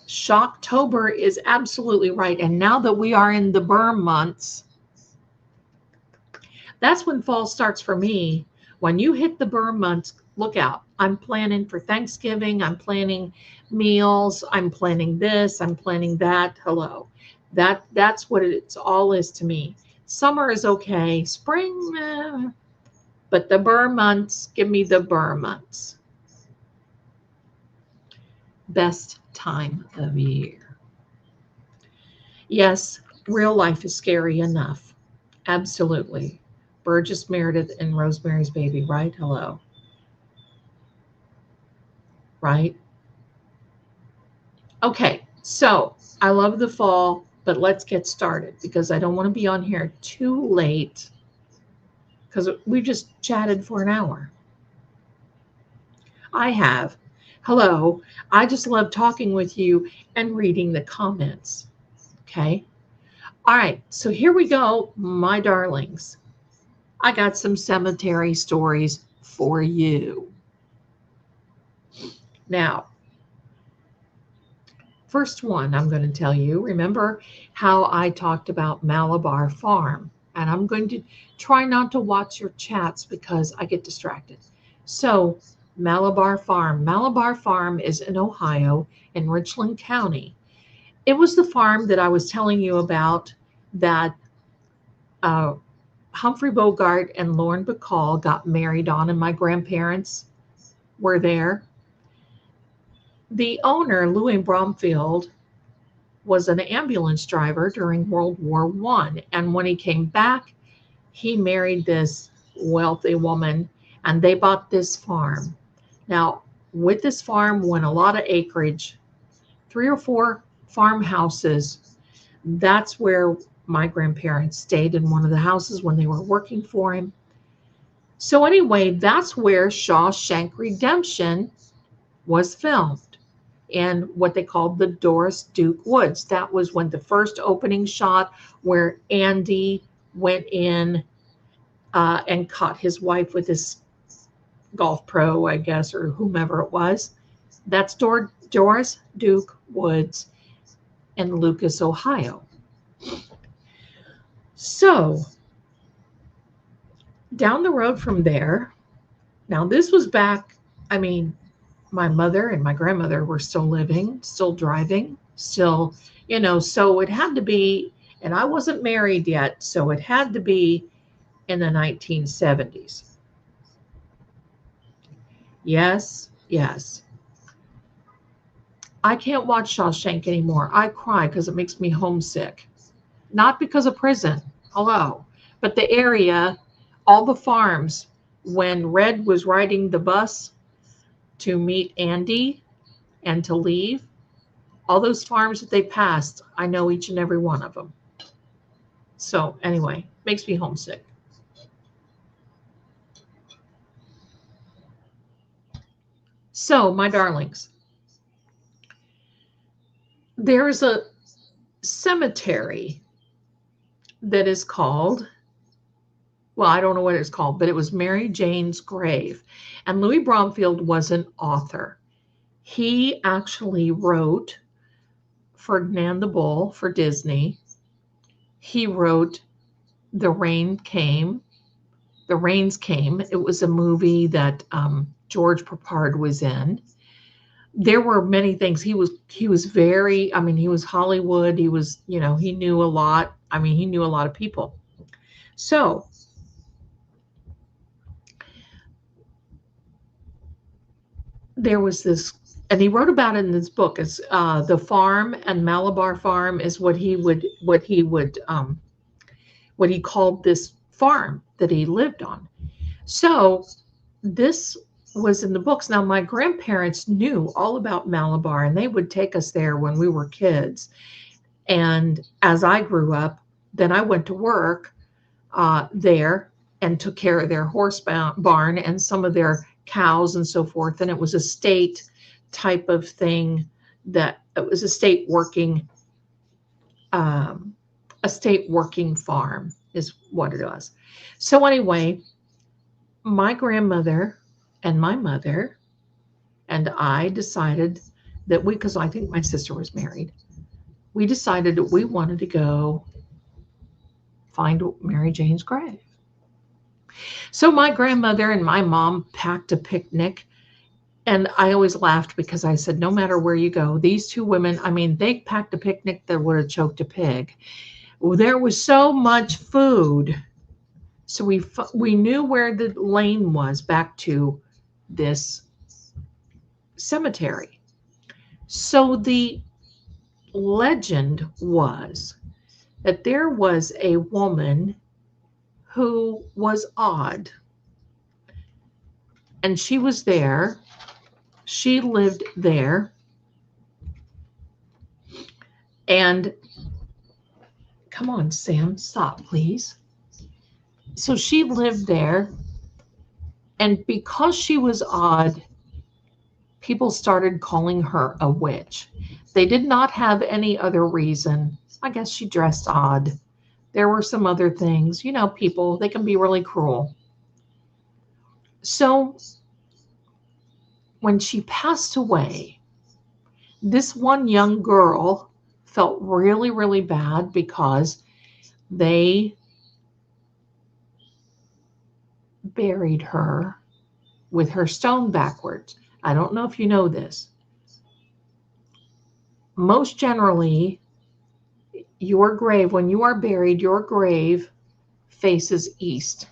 Shocktober is absolutely right. And now that we are in the Burr months, that's when fall starts for me. When you hit the Burr months, look out. I'm planning for Thanksgiving. I'm planning meals. I'm planning this. I'm planning that. Hello. That's what it's all is to me. Summer is okay. Spring, but the Burr months, give me the Burr months. Best time of year. Yes, real life is scary enough. Absolutely. Burgess Meredith and Rosemary's Baby, right? Hello. Right? Okay, so I love the fall, but let's get started because I don't want to be on here too late because we just chatted for an hour. I have. Hello. I just love talking with you and reading the comments. Okay. All right. So here we go, my darlings. I got some cemetery stories for you. Now, first one I'm going to tell you, remember how I talked about Malabar Farm? And I'm going to try not to watch your chats because I get distracted. So, Malabar Farm is in Ohio in Richland County. It was the farm that I was telling you about that Humphrey Bogart and Lauren Bacall got married on, and my grandparents were there. The owner, Louis Bromfield, was an ambulance driver during World War I. And when he came back, he married this wealthy woman, and they bought this farm. Now, with this farm went a lot of acreage, 3 or 4 farmhouses. That's where my grandparents stayed in one of the houses when they were working for him. So anyway, that's where Shawshank Redemption was filmed in what they called the Doris Duke Woods. That was when the first opening shot where Andy went in and caught his wife with his golf pro, I guess, or whomever it was. That's Doris Duke Woods in Lucas, Ohio. So down the road from there, now this was back, my mother and my grandmother were still living, still driving, still, so it had to be, and I wasn't married yet, so it had to be in the 1970s. Yes. I can't watch Shawshank anymore. I cry because it makes me homesick. Not because of prison, hello, but the area, all the farms, when Red was riding the bus to meet Andy and to leave, all those farms that they passed, I know each and every one of them. So anyway, makes me homesick. So, my darlings, there's a cemetery that is called, well, I don't know what it's called, but it was Mary Jane's grave. And Louis Bromfield was an author. He actually wrote Ferdinand the Bull for Disney. He wrote The Rain Came. The Rains Came. It was a movie that George Peppard was in. There were many things. He was very, I mean, he was Hollywood. He was, you know, he knew a lot. I mean, he knew a lot of people. So there was this, and he wrote about it in this book. It's The Farm and Malabar Farm is what he called this farm that he lived on. So this was in the books. Now, my grandparents knew all about Malabar, and they would take us there when we were kids. And as I grew up, then I went to work there and took care of their horse barn and some of their cows and so forth. And it was a state type of thing, that it was a state working farm is what it was. So anyway, my grandmother and my mother and I decided that because I think my sister was married, we decided that we wanted to go find Mary Jane's grave. So my grandmother and my mom packed a picnic, and I always laughed because I said, no matter where you go, these two women, I mean, they packed a picnic that would have choked a pig. Well, there was so much food. So we knew where the lane was back to this cemetery. So the legend was that there was a woman who was odd, and she was there. She lived there, and come on, Sam, stop, please. So she lived there, and because she was odd, people started calling her a witch. They did not have any other reason. I guess she dressed odd. There were some other things. You know, people, they can be really cruel. So when she passed away, this one young girl felt really, really bad because they buried her with her stone backwards. I don't know if you know this. Most generally, your grave, when you are buried, your grave faces east.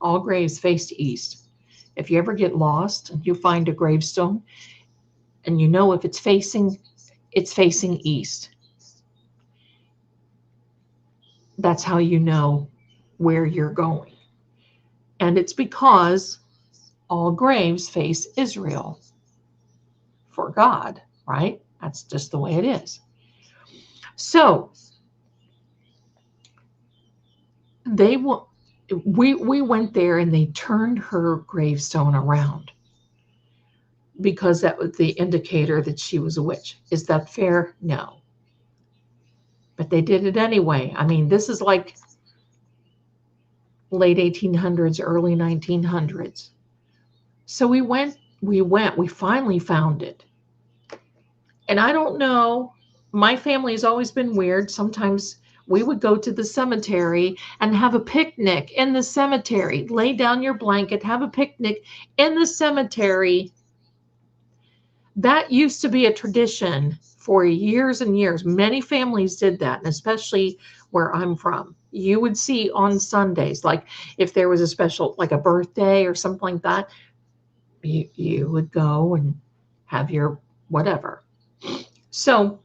All graves face east. If you ever get lost and you find a gravestone and you know if it's facing east. That's how you know where you're going. And it's because all graves face Israel for God, right? That's just the way it is. So we went there, and they turned her gravestone around because that was the indicator that she was a witch. Is that fair? No. But they did it anyway. I mean, this is like late 1800s, early 1900s. So we finally found it. And I don't know, my family has always been weird. Sometimes we would go to the cemetery and have a picnic in the cemetery. Lay down your blanket, have a picnic in the cemetery. That used to be a tradition for years and years. Many families did that, and especially where I'm from. You would see on Sundays, like if there was a special, like a birthday or something like that, you would go and have your whatever. So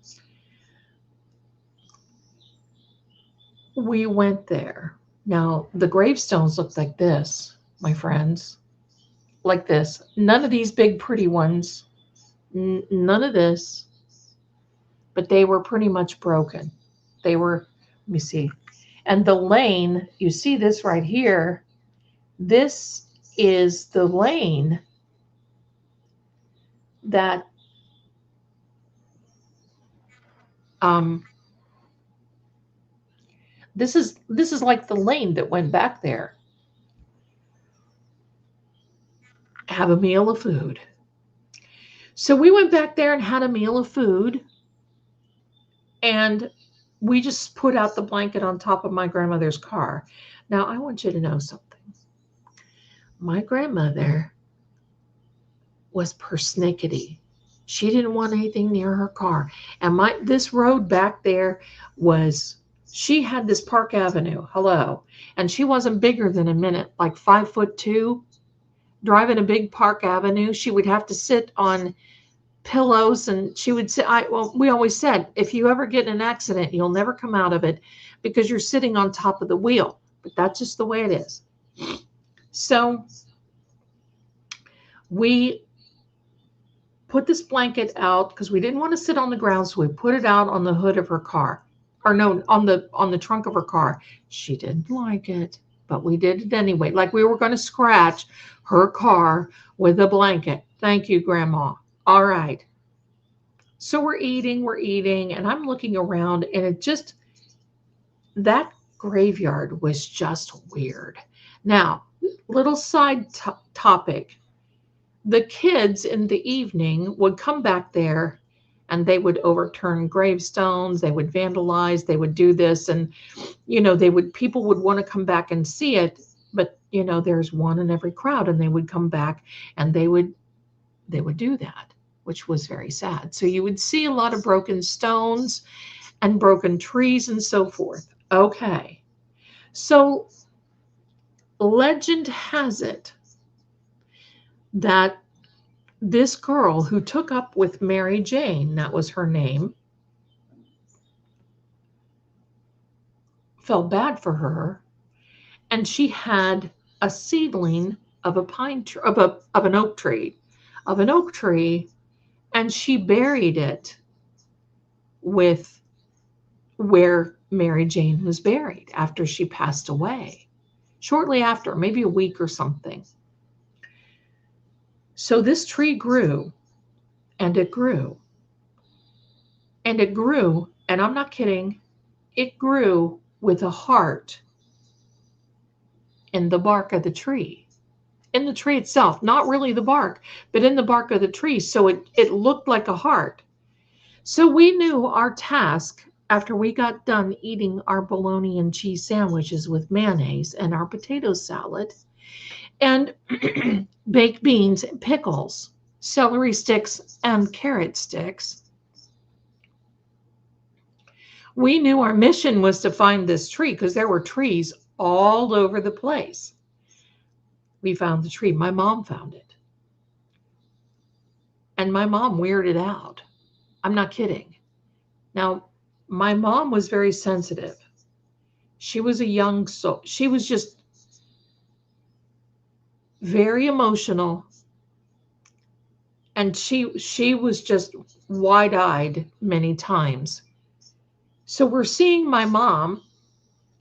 we went there. Now, the gravestones looked like this, my friends, like this. None of these big pretty ones, none of this, but they were pretty much broken. They were, let me see. And the lane, you see this right here, this is the lane that um, this is like the lane that went back there. Have a meal of food. So we went back there and had a meal of food, and we just put out the blanket on top of my grandmother's car. Now, I want you to know something. My grandmother was persnickety. She didn't want anything near her car. And this road back there was, she had this Park Avenue, hello, and she wasn't bigger than a minute, like 5'2", driving a big Park Avenue. She would have to sit on pillows, and she would say, well, we always said, if you ever get in an accident, you'll never come out of it because you're sitting on top of the wheel. But that's just the way it is. So we put this blanket out because we didn't want to sit on the ground, so we put it out on the hood of her car, or no, on the trunk of her car. She didn't like it, but we did it anyway, like we were going to scratch her car with a blanket. Thank you, Grandma. All right. So we're eating, and I'm looking around, and that graveyard was just weird. Now, little side topic. The kids in the evening would come back there, and they would overturn gravestones, they would vandalize, they would do this, and people would want to come back and see it, but there's one in every crowd, and they would come back and they would do that, which was very sad. So you would see a lot of broken stones and broken trees and so forth. Okay. So legend has it that this girl who took up with Mary Jane, that was her name, felt bad for her, and she had a seedling of a pine tree, of an oak tree, and she buried it with where Mary Jane was buried after she passed away, shortly after, maybe a week or something. So this tree grew, and it grew, and it grew, and I'm not kidding, it grew with a heart in the bark of the tree, in the tree itself, not really the bark, but in the bark of the tree. So it looked like a heart. So we knew our task after we got done eating our bologna and cheese sandwiches with mayonnaise and our potato salad and baked beans and pickles, celery sticks and carrot sticks. We knew our mission was to find this tree because there were trees all over the place. We found the tree. My mom found it. And my mom weirded out. I'm not kidding. Now, my mom was very sensitive. She was a young soul. She was just very emotional. And she was just wide-eyed many times. So we're seeing my mom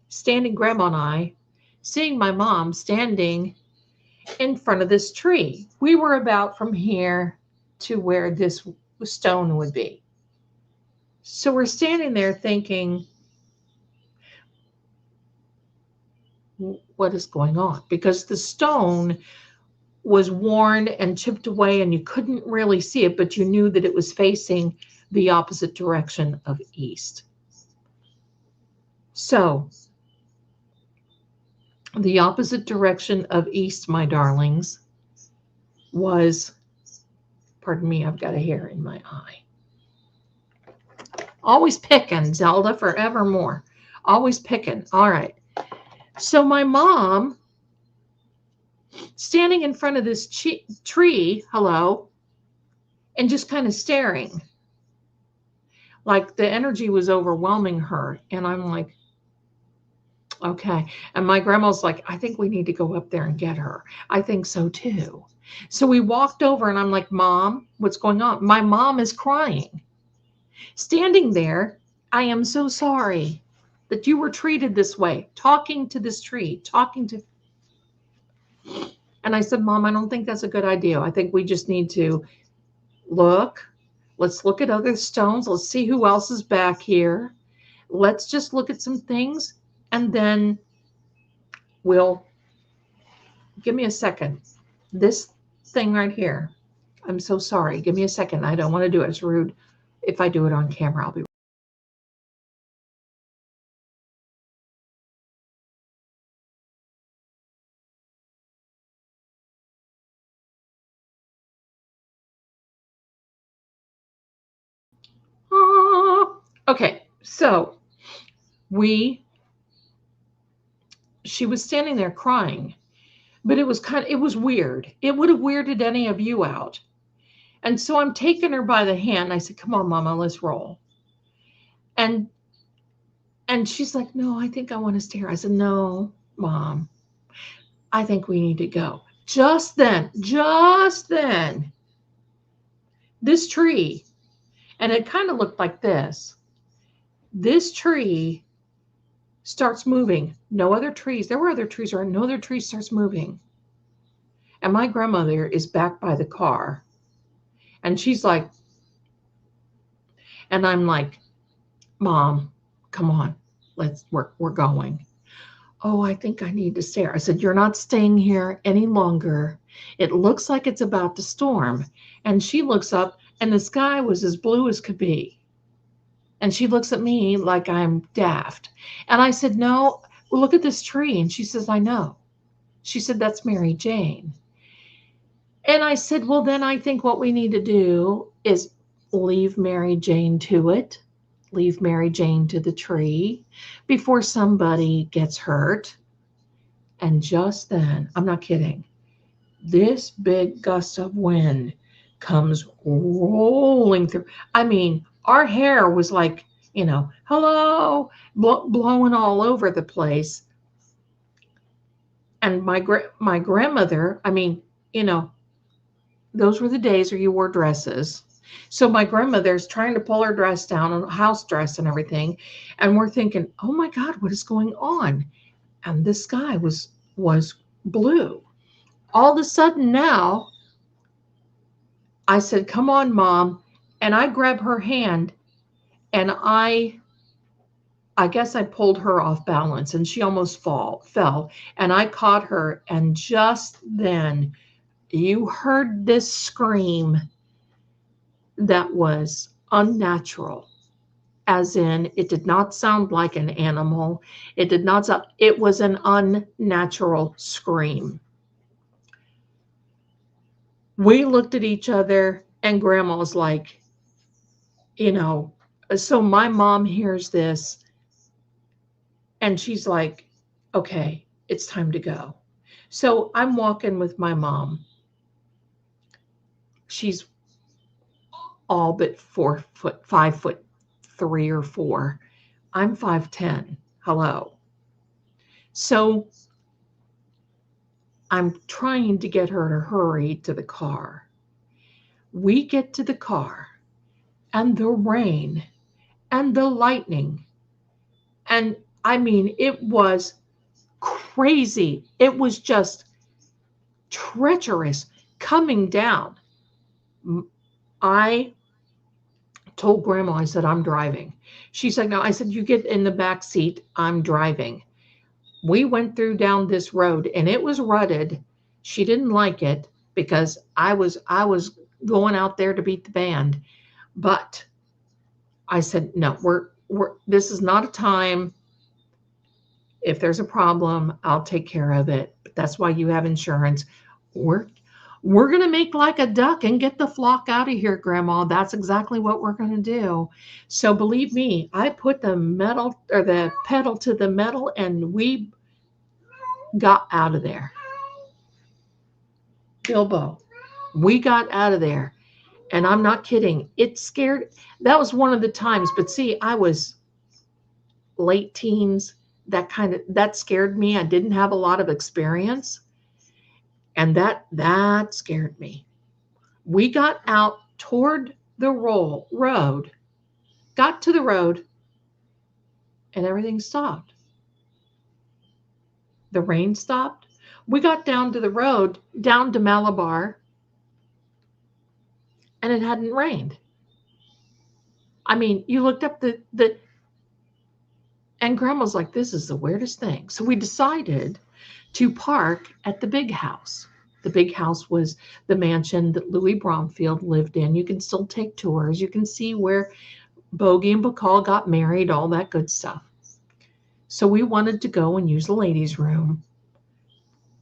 standing, Grandma and I, seeing my mom standing in front of this tree. We were about from here to where this stone would be. So we're standing there thinking, what is going on? Because the stone was worn and chipped away and you couldn't really see it, but you knew that it was facing the opposite direction of east. So the opposite direction of east, my darlings, was, pardon me, I've got a hair in my eye. Always picking, Zelda, forevermore. Always picking. All right. So my mom, standing in front of this tree, hello, and just kind of staring, like the energy was overwhelming her. And I'm like, okay. And my grandma's like, I think we need to go up there and get her. I think so too. So we walked over and I'm like, Mom, what's going on? My mom is crying. Standing there, I am so sorry that you were treated this way, talking to this tree, and I said, Mom, I don't think that's a good idea. I think we just need to Look, let's look at other stones. Let's see who else is back here. Let's just look at some things, and then we'll, give me a second. This thing right here. I'm so sorry. Give me a second. I don't want to do it. It's rude. If I do it on camera, I'll be. Okay, so she was standing there crying, but it was weird. It would have weirded any of you out. And so I'm taking her by the hand. I said, "Come on, Mama, let's roll." And she's like, "No, I think I want to stay here." I said, "No, Mom, I think we need to go." Just then, this tree, and it kind of looked like this tree starts moving. No other trees. There were other trees, or no other tree starts moving. And my grandmother is back by the car. And she's like, and I'm like, "Mom, come on, we're going." "Oh, I think I need to stay." I said, "You're not staying here any longer. It looks like it's about to storm." And she looks up, and the sky was as blue as could be. And she looks at me like I'm daft. And I said, "No, well, look at this tree." And she says, "I know." She said, "That's Mary Jane." And I said, "Well, then I think what we need to do is leave Mary Jane to it, leave Mary Jane to the tree before somebody gets hurt." And just then, I'm not kidding, this big gust of wind comes rolling through. I mean, our hair was like, hello, blowing all over the place. And my grandmother, I mean, those were the days where you wore dresses. So my grandmother's trying to pull her dress down, a house dress and everything. And we're thinking, "Oh my God, what is going on?" And the sky was blue. All of a sudden now, I said, "Come on, Mom." And I grab her hand, and I guess I pulled her off balance, and she almost fell. And I caught her, and just then you heard this scream that was unnatural, as in it did not sound like an animal. It was an unnatural scream. We looked at each other, and Grandma's like, so my mom hears this, and she's like, "Okay, it's time to go." So I'm walking with my mom. She's all but 4 foot, 5'3" or 4. I'm 5'10". Hello. So I'm trying to get her to hurry to the car. We get to the car, and the rain and the lightning, and I mean, it was crazy. It was just treacherous coming down. I told Grandma, I said, "I'm driving." She's like, "No." I said, "You get in the back seat. I'm driving." We went through down this road, and it was rutted. She didn't like it because I was going out there to beat the band. But I said, "No, this is not a time. If there's a problem, I'll take care of it. But that's why you have insurance. We're we're going to make like a duck and get the flock out of here, Grandma. That's exactly what we're going to do." So believe me, I put the pedal to the metal, and we got out of there. Bilbo, we got out of there. And I'm not kidding. It scared. That was one of the times. But see, I was late teens. That scared me. I didn't have a lot of experience. And that scared me. We got out toward the road, got to the road, and everything stopped. The rain stopped. We got down to the road, down to Malabar, and it hadn't rained. I mean, you looked up and Grandma's like, this is the weirdest thing. So we decided to park at the big house. The big house was the mansion that Louis Bromfield lived in. You can still take tours. You can see where Bogey and Bacall got married, all that good stuff. So we wanted to go and use the ladies' room,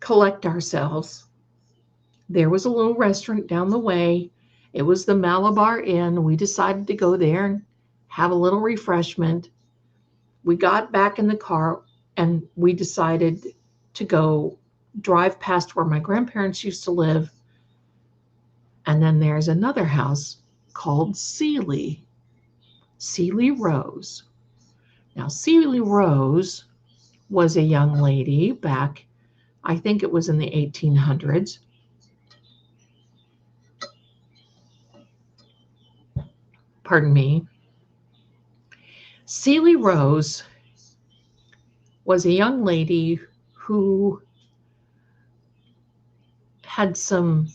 collect ourselves. There was a little restaurant down the way. It was the Malabar Inn. We decided to go there and have a little refreshment. We got back in the car and we decided to go drive past where my grandparents used to live. And then there's another house called Seeley Rose. Now, Seeley Rose was a young lady back, I think it was in the 1800s. Pardon me. Seeley Rose was a young lady who had some,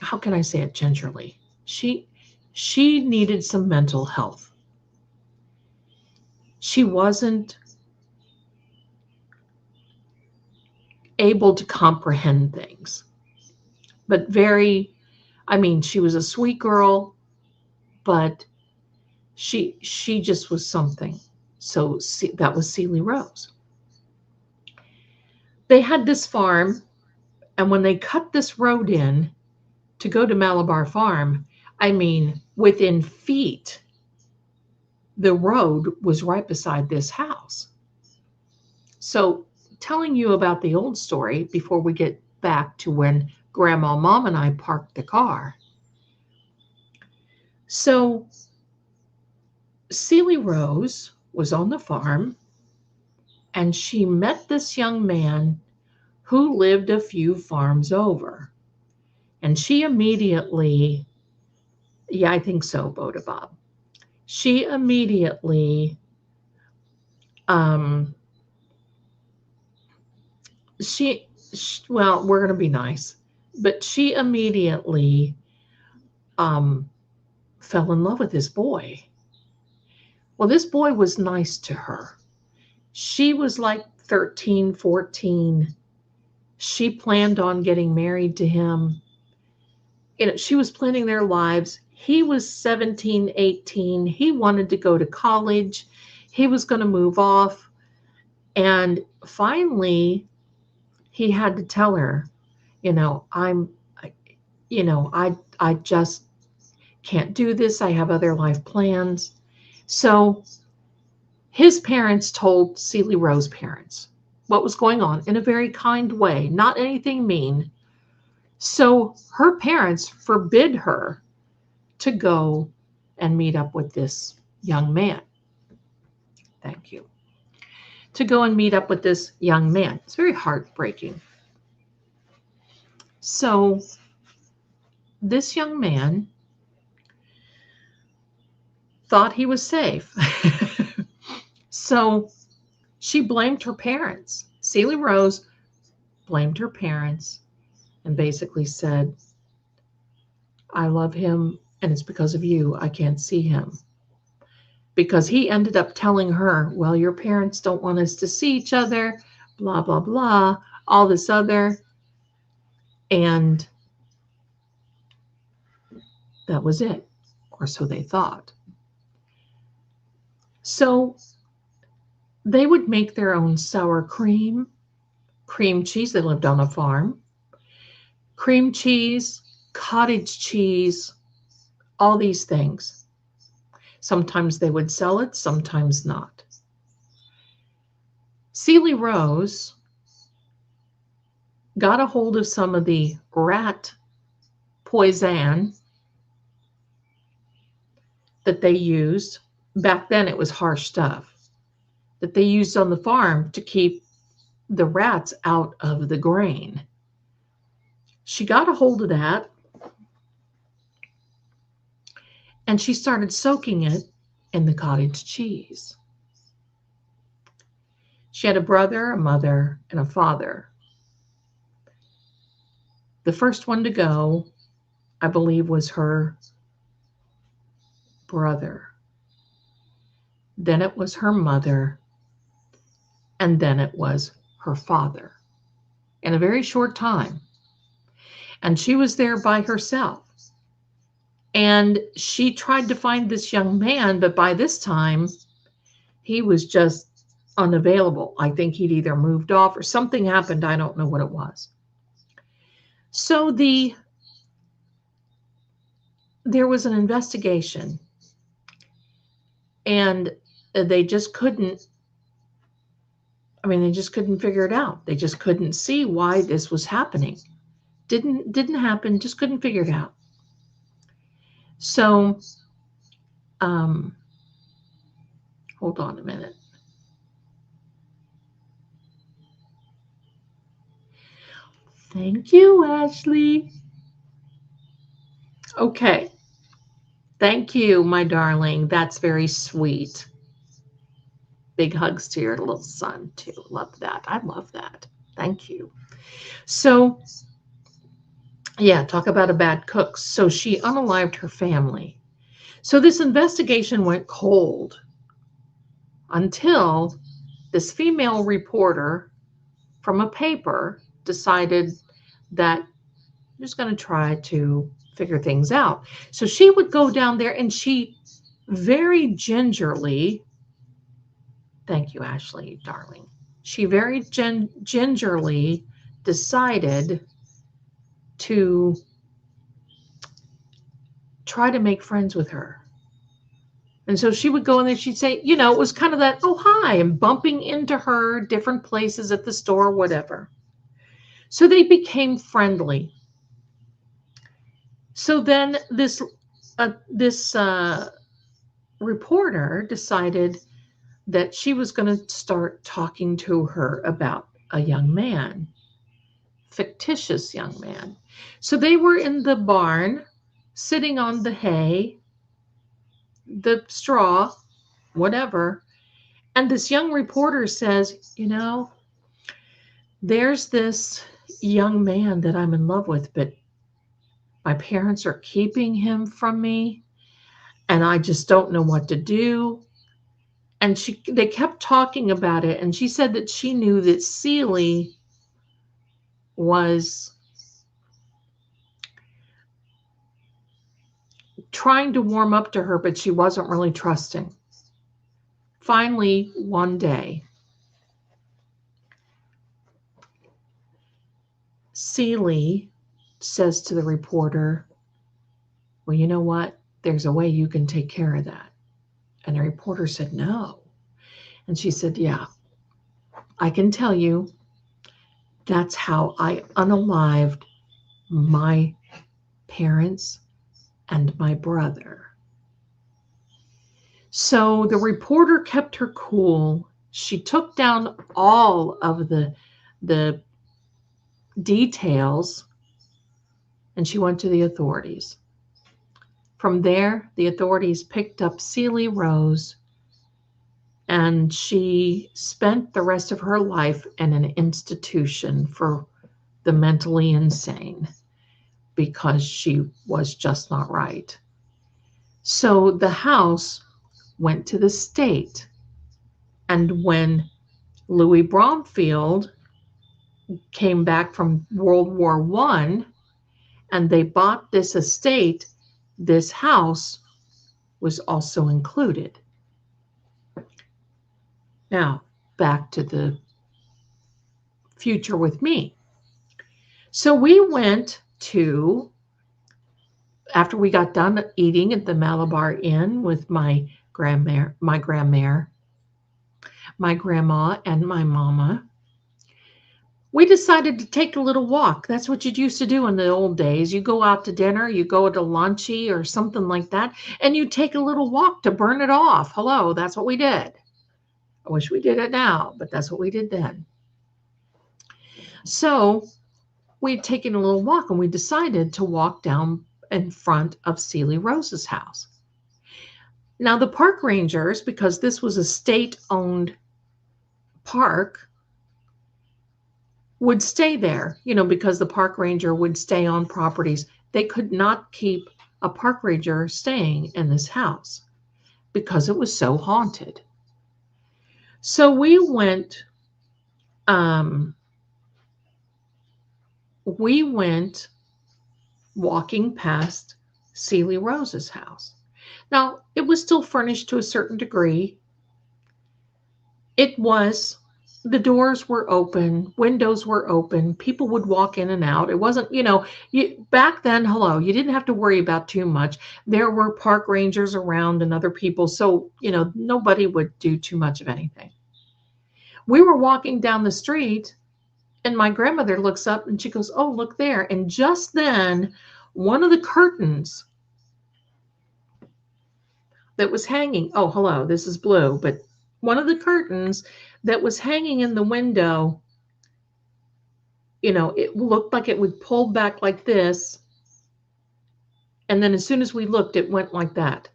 how can I say it gingerly? She needed some mental health. She wasn't able to comprehend things, but she was a sweet girl, but she just was something. So that was Seeley Rose. They had this farm, and when they cut this road in to go to Malabar Farm, within feet, the road was right beside this house. So telling you about the old story before we get back to when Grandma, Mom, and I parked the car. So Seeley Rose was on the farm, and she met this young man who lived a few farms over. And she immediately, I think so, Boda Bob. She immediately, we're going to be nice, but she immediately fell in love with this boy. Well, this boy was nice to her. She was like 13, 14. She planned on getting married to him. She was planning their lives. He was 17, 18. He wanted to go to college. He was going to move off. And finally, he had to tell her, I just can't do this. I have other life plans. So his parents told Seeley Rose's parents what was going on in a very kind way, not anything mean. So her parents forbid her to go and meet up with this young man. Thank you. To go and meet up with this young man. It's very heartbreaking. So this young man thought he was safe. So she blamed her parents. Seeley Rose blamed her parents and basically said, I love him, and it's because of you I can't see him. Because he ended up telling her, well, your parents don't want us to see each other, blah, blah, blah, all this other. And that was it, or so they thought. So they would make their own sour cream cheese. They lived on a farm. Cream cheese, cottage cheese, all these things. Sometimes they would sell it, sometimes not. Seeley Rose got a hold of some of the rat poison that they used. Back then it was harsh stuff that they used on the farm to keep the rats out of the grain. She got a hold of that and she started soaking it in the cottage cheese. She had a brother, a mother, and a father. The first one to go, I believe, was her brother. Then it was her mother. And then it was her father in a very short time. And she was there by herself. And she tried to find this young man, but by this time, he was just unavailable. I think he'd either moved off or something happened. I don't know what it was. So there was an investigation, and they just couldn't, they just couldn't figure it out. They just couldn't see why this was happening. Didn't happen, just couldn't figure it out. So, hold on a minute. Thank you, Ashley. Okay. Thank you, my darling. That's very sweet. Big hugs to your little son, too. Love that. I love that. Thank you. So, yeah, talk about a bad cook. So she unalived her family. So this investigation went cold until this female reporter from a paper decided that I'm just going to try to figure things out. So she would go down there and she very gingerly, thank you, Ashley, darling. She very gingerly decided to try to make friends with her. And so she would go in there, she'd say, it was kind of that, oh, hi, and bumping into her different places at the store, whatever. So they became friendly. So then this reporter decided that she was going to start talking to her about a young man, fictitious young man. So they were in the barn, sitting on the hay, the straw, whatever. And this young reporter says, there's this young man that I'm in love with, but my parents are keeping him from me, and I just don't know what to do. And they kept talking about it, and she said that she knew that Celie was trying to warm up to her, but she wasn't really trusting. Finally, one day, Celie says to the reporter, well, you know what? There's a way you can take care of that. And the reporter said, no. And she said, yeah, I can tell you that's how I unalived my parents and my brother. So the reporter kept her cool. She took down all of the details, and she went to the authorities. From there, the authorities picked up Celie Rose, and she spent the rest of her life in an institution for the mentally insane because she was just not right. So the house went to the state, and when Louis Bromfield came back from World War I and they bought this estate, this house was also included. Now, back to the future with me. So we went to, after we got done eating at the Malabar Inn with my grandma, and my mama, we decided to take a little walk. That's what you used to do in the old days. You go out to dinner, you go to lunchy or something like that, and you take a little walk to burn it off. Hello, that's what we did. I wish we did it now, but that's what we did then. So we'd taken a little walk, and we decided to walk down in front of Celie Rose's house. Now the park rangers, because this was a state-owned park, would stay there, because the park ranger would stay on properties. They could not keep a park ranger staying in this house because it was so haunted. So um, we went walking past Celie Rose's house. Now, it was still furnished to a certain degree. It was, the doors were open, windows were open, people would walk in and out. It wasn't, back then, hello, you didn't have to worry about too much. There were park rangers around and other people, so, nobody would do too much of anything. We were walking down the street, and my grandmother looks up and she goes, "Oh, look there." And just then, one of the curtains that was hanging, oh, hello, this is blue, but one of the curtains that was hanging in the window, it looked like it would pull back like this. And then as soon as we looked, it went like that.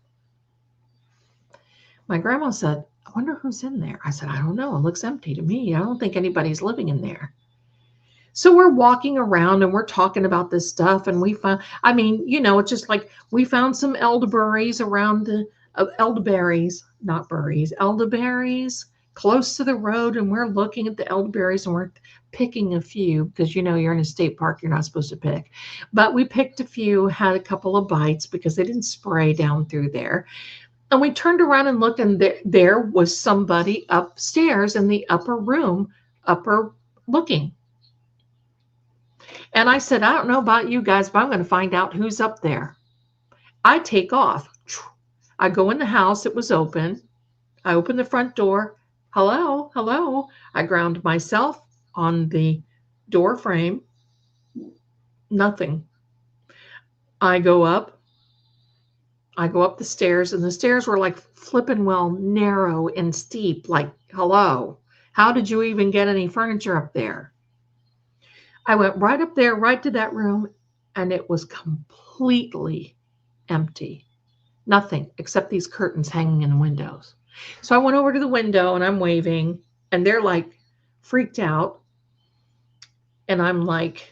My grandma said, "I wonder who's in there." I said, "I don't know. It looks empty to me. I don't think anybody's living in there." So we're walking around and we're talking about this stuff. And we found, it's just like we found some elderberries around the elderberries, not berries, elderberries close to the road. And we're looking at the elderberries and we're picking a few because, you're in a state park, you're not supposed to pick. But we picked a few, had a couple of bites because they didn't spray down through there. And we turned around and looked, and there was somebody upstairs in the upper room, looking. And I said, "I don't know about you guys, but I'm going to find out who's up there." I take off. I go in the house. It was open. I open the front door. "Hello, hello." I ground myself on the door frame. Nothing. I go up the stairs, and the stairs were like flippin' well narrow and steep. Like, hello, how did you even get any furniture up there? I went right up there, right to that room, and it was completely empty. Nothing except these curtains hanging in the windows. So I went over to the window and I'm waving, and they're like freaked out. And I'm like,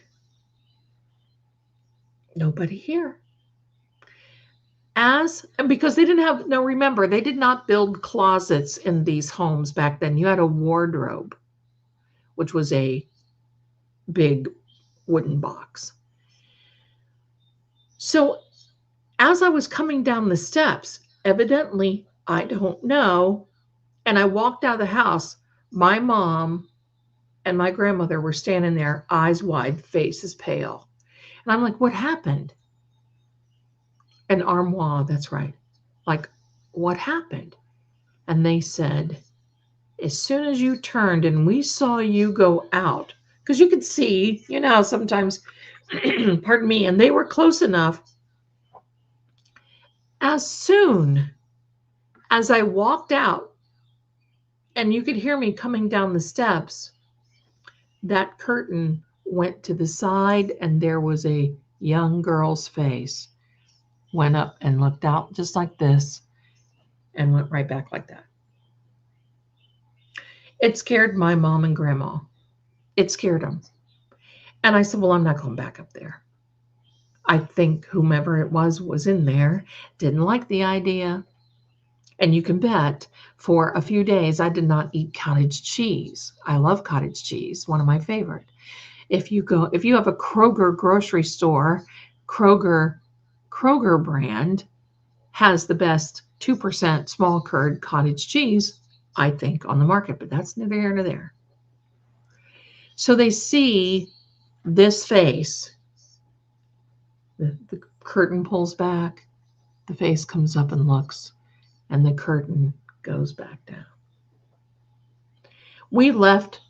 nobody here. Because they didn't have, no, remember, they did not build closets in these homes back then. You had a wardrobe, which was a big wooden box. So as I was coming down the steps, evidently, I don't know, and I walked out of the house, my mom and my grandmother were standing there, eyes wide, faces pale. And I'm like, "What happened?" An armoire, that's right. Like, "What happened?" And they said, "As soon as you turned and we saw you go out," because you could see, sometimes, pardon me, and they were close enough. As soon as I walked out and you could hear me coming down the steps, that curtain went to the side and there was a young girl's face, went up and looked out just like this and went right back like that. It scared my mom and grandma. It scared them. And I said, "Well, I'm not going back up there." I think whomever it was in there, didn't like the idea. And you can bet for a few days I did not eat cottage cheese. I love cottage cheese, one of my favorite. If you have a Kroger grocery store, Kroger brand has the best 2% small curd cottage cheese, I think, on the market, but that's neither here nor there. So they see this face, the curtain pulls back, the face comes up and looks, and the curtain goes back down. We left,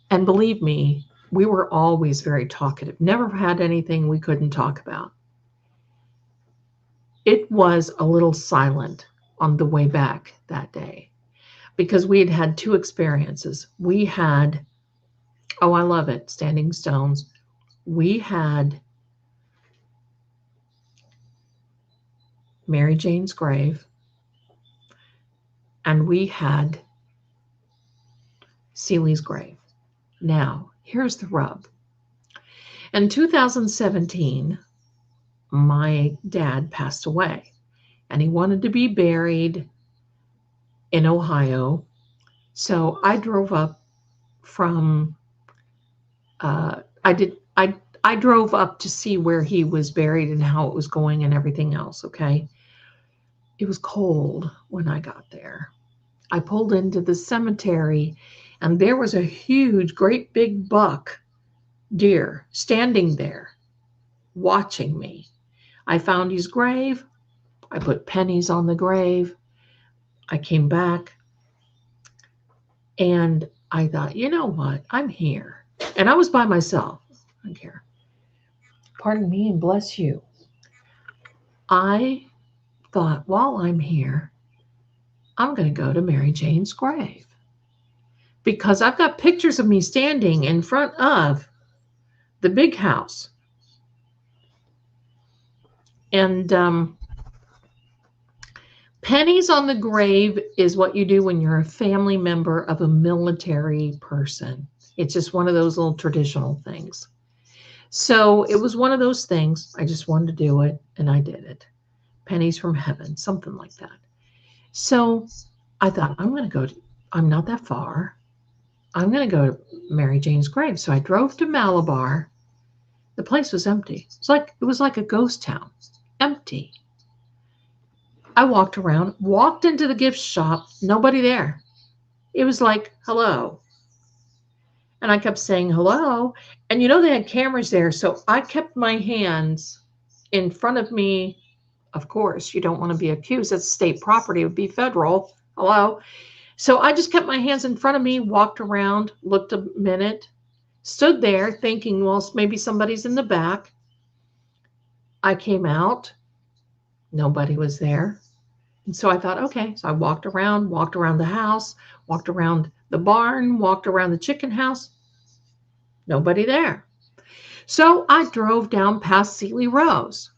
and believe me, we were always very talkative. Never had anything we couldn't talk about. It was a little silent on the way back that day because we had had two experiences. We had, oh, I love it, Standing Stones. We had Mary Jane's grave, and we had Celie's grave. Now, here's the rub. In 2017, my dad passed away and he wanted to be buried in Ohio. So I drove up from I did I drove up to see where he was buried and how it was going and everything else, okay? It was cold when I got there. I pulled into the cemetery and there was a huge, great big buck deer standing there watching me. I found his grave. I put pennies on the grave. I came back and I thought, you know what? I'm here. And I was by myself. I don't care. Pardon me and bless you. I thought, while I'm here, I'm going to go to Mary Jane's grave because I've got pictures of me standing in front of the big house. And pennies on the grave is what you do when you're a family member of a military person. It's just one of those little traditional things. So it was one of those things. I just wanted to do it, and I did it. Pennies from heaven, something like that. So I thought, I'm not that far. I'm going to go to Mary Jane's grave. So I drove to Malabar. The place was empty. It was like a ghost town, empty. I walked around, walked into the gift shop, nobody there. It was like, hello. And I kept saying hello. And they had cameras there. So I kept my hands in front of me. Of course, you don't want to be accused. That's state property. It would be federal. Hello. So I just kept my hands in front of me, walked around, looked a minute, stood there thinking, well, maybe somebody's in the back. I came out. Nobody was there. And so I thought, okay. So I walked around the house, walked around the barn, walked around the chicken house. Nobody there. So I drove down past Sealy Rose.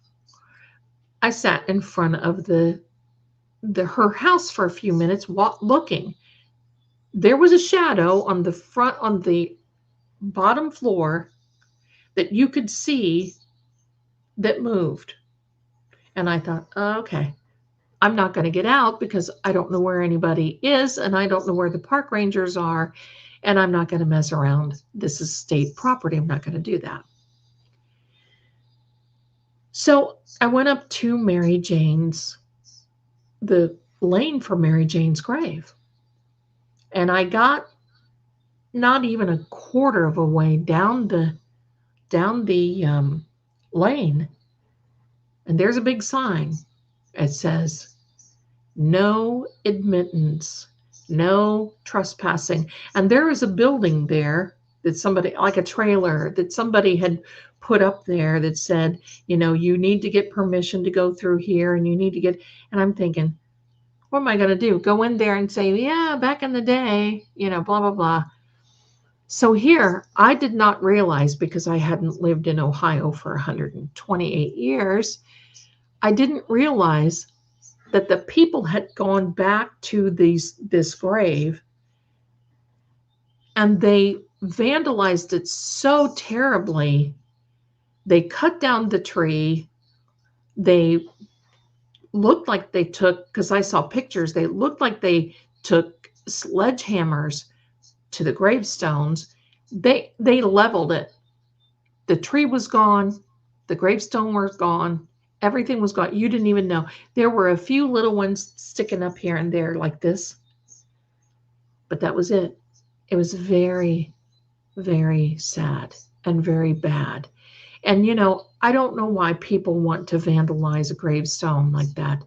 I sat in front of her house for a few minutes, looking. There was a shadow on the bottom floor that you could see that moved. And I thought, okay, I'm not going to get out because I don't know where anybody is and I don't know where the park rangers are. And I'm not going to mess around. This is state property. I'm not going to do that. So I went up to the lane for Mary Jane's grave. And I got not even a quarter of a way down the lane. And there's a big sign. It says, no admittance, no trespassing. And there is a building there that somebody, like a trailer that somebody had put up there that said, you need to get permission to go through here and you need to get, and I'm thinking, what am I going to do? Go in there and say, yeah, back in the day, blah, blah, blah. So here, I did not realize, because I hadn't lived in Ohio for 128 years, I didn't realize that the people had gone back to this grave and they vandalized it so terribly. They cut down the tree. They looked like they took, because I saw pictures, they looked like they took sledgehammers to the gravestones. They leveled it. The tree was gone. The gravestone was gone. Everything was gone. You didn't even know. There were a few little ones sticking up here and there like this. But that was it. It was very, very sad and very bad. And, I don't know why people want to vandalize a gravestone like that.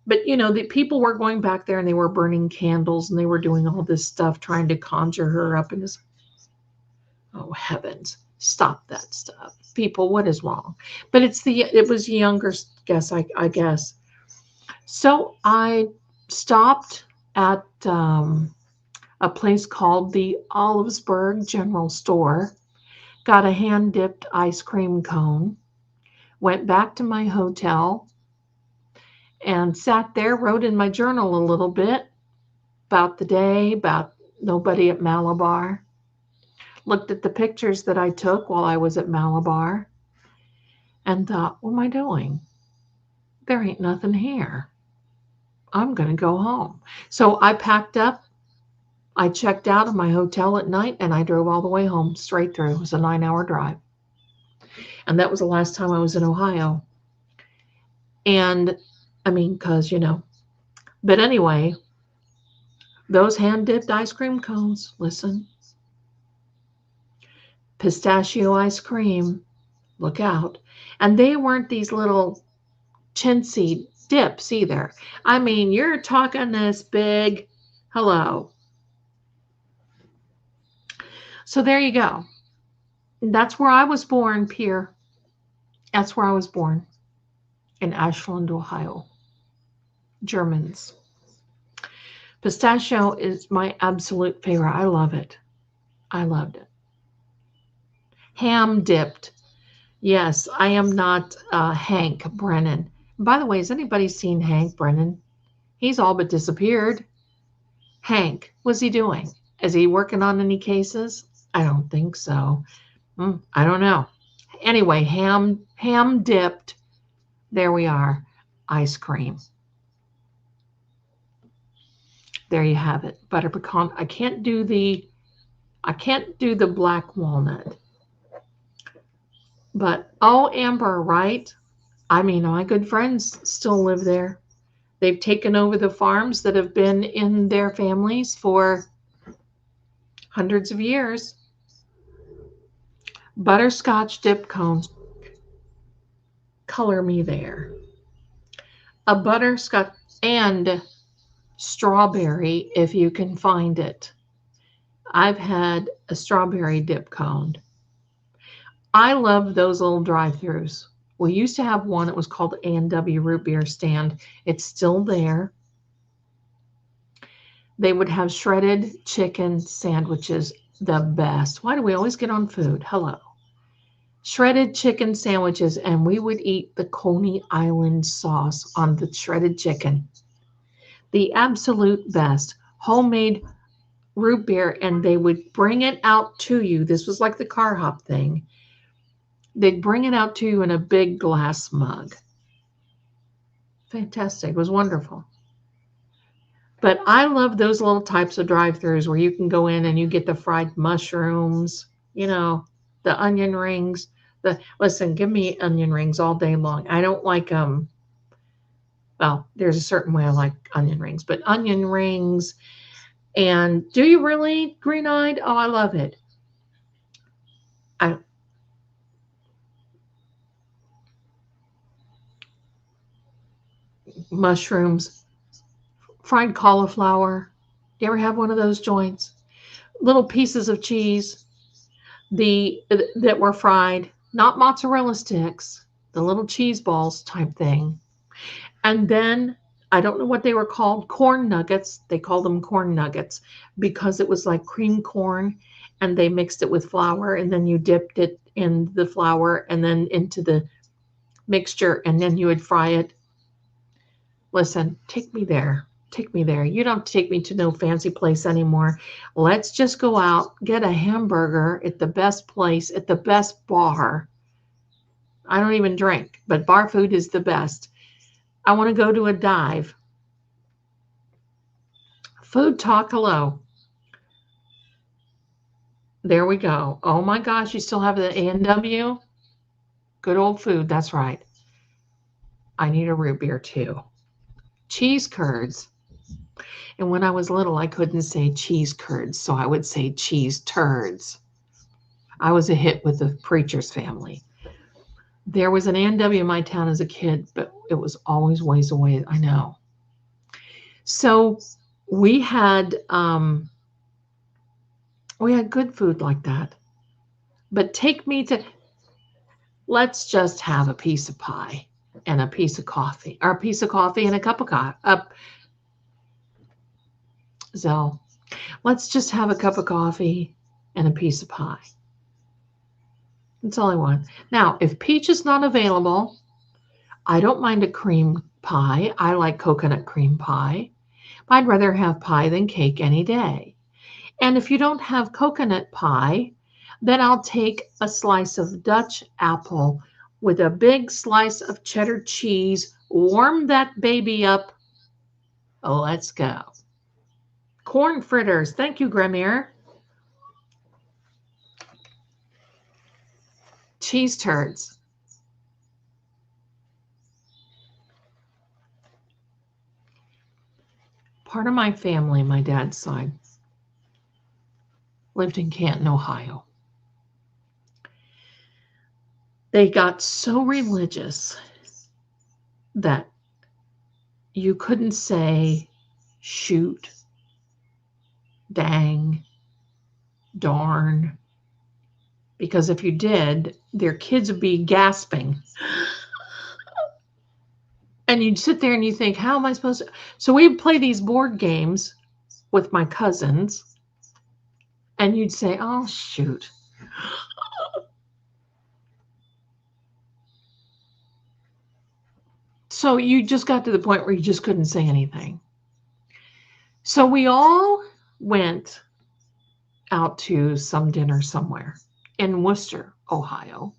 But, the people were going back there and they were burning candles and they were doing all this stuff, trying to conjure her up in this. Oh, heavens. Stop that stuff. People, what is wrong? But it was younger guess, I guess. So I stopped at a place called the Olivesburg General Store, got a hand-dipped ice cream cone, went back to my hotel, and sat there, wrote in my journal a little bit about the day, about nobody at Malabar. Looked at the pictures that I took while I was at Malabar. and thought, what am I doing? There ain't nothing here. I'm going to go home. So I packed up. I checked out of my hotel at night and I drove all the way home straight through. It was a 9-hour drive. And that was the last time I was in Ohio. And I mean, because, but anyway, those hand dipped ice cream cones, listen, pistachio ice cream, look out. And they weren't these little chintzy dips either. I mean, you're talking this big, hello. So there you go. That's where I was born, Pierre. That's where I was born, in Ashland, Ohio. Germans. Pistachio is my absolute favorite. I love it. I loved it. Ham dipped. Yes, I am not Hank Brennan. By the way, has anybody seen Hank Brennan? He's all but disappeared. Hank, what's he doing? Is he working on any cases? I don't think so. I don't know. Anyway, ham dipped. There we are. Ice cream. There you have it. Butter pecan. I can't do the black walnut. But oh, Amber, right? I mean, my good friends still live there. They've taken over the farms that have been in their families for hundreds of years. Butterscotch dip cones. Color me there. A butterscotch and strawberry, if you can find it. I've had a strawberry dip cone. I love those little drive-thrus. We used to have one that was called A&W Root Beer Stand. It's still there. They would have shredded chicken sandwiches, the best. Why do we always get on food? Hello. Shredded chicken sandwiches, and we would eat the Coney Island sauce on the shredded chicken. The absolute best. Homemade root beer, and they would bring it out to you. This was like the car hop thing. They'd bring it out to you in a big glass mug. Fantastic. It was wonderful. But I love those little types of drive-thrus where you can go in and you get the fried mushrooms, the onion rings. Listen, give me onion rings all day long. I don't like them. Well, there's a certain way I like onion rings, but onion rings. And do you really? Green-eyed? Oh, I love it. Mushrooms, fried cauliflower. You ever have one of those joints? Little pieces of cheese that were fried, not mozzarella sticks, the little cheese balls type thing. And then, I don't know what they were called, corn nuggets. They called them corn nuggets because it was like cream corn and they mixed it with flour and then you dipped it in the flour and then into the mixture and then you would fry it. Listen, take me there. Take me there. You don't take me to no fancy place anymore. Let's just go out, get a hamburger at the best place, at the best bar. I don't even drink, but bar food is the best. I want to go to a dive. Food talk, hello. There we go. Oh my gosh, you still have the A&W? Good old food, that's right. I need a root beer too. Cheese curds. And when I was little, I couldn't say cheese curds, so I would say cheese turds. I was a hit with the preacher's family. There was an A&W in my town as a kid, but it was always ways away. I know. So we had good food like that. But take me to, let's just have a piece of pie and a piece of coffee, or a piece of coffee and a cup of coffee. Zell, let's just have a cup of coffee and a piece of pie. That's all I want. Now, if peach is not available, I don't mind a cream pie. I like coconut cream pie. I'd rather have pie than cake any day. And if you don't have coconut pie, then I'll take a slice of Dutch apple with a big slice of cheddar cheese. Warm that baby up. Let's go. Corn fritters. Thank you, Gramir. Cheese turds. Part of my family, my dad's side, lived in Canton, Ohio. They got so religious that you couldn't say shoot, dang, darn, because if you did, their kids would be gasping. And you'd sit there and you think, how am I supposed to? So we'd play these board games with my cousins, and you'd say, oh, shoot. So you just got to the point where you just couldn't say anything. So we all went out to some dinner somewhere in Worcester, Ohio.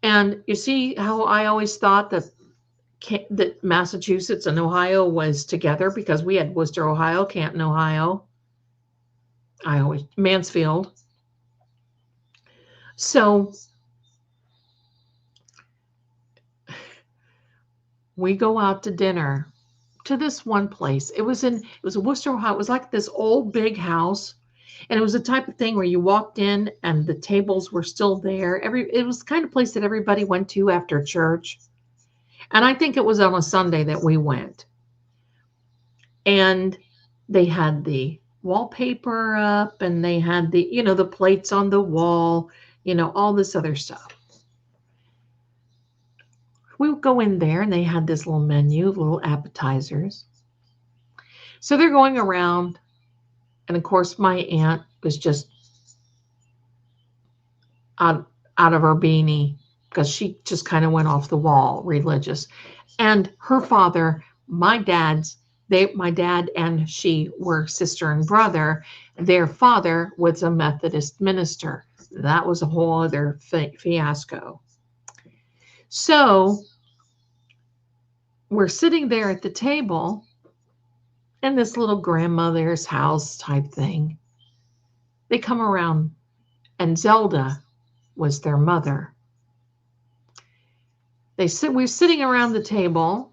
And you see how I always thought that Massachusetts and Ohio was together, because we had Worcester, Ohio, Canton, Ohio, Mansfield. So we go out to dinner to this one place. It was Worcester, Ohio. It was like this old big house. And it was the type of thing where you walked in and the tables were still there. It was the kind of place that everybody went to after church. And I think it was on a Sunday that we went. And they had the wallpaper up, and they had the, the plates on the wall, all this other stuff. We would go in there and they had this little menu of little appetizers. So they're going around. And of course, my aunt was just out of her beanie, because she just kind of went off the wall, religious. And her father, my dad and she were sister and brother. Their father was a Methodist minister. That was a whole other fiasco. So we're sitting there at the table in this little grandmother's house type thing. They come around, and Zelda was their mother. We're sitting around the table,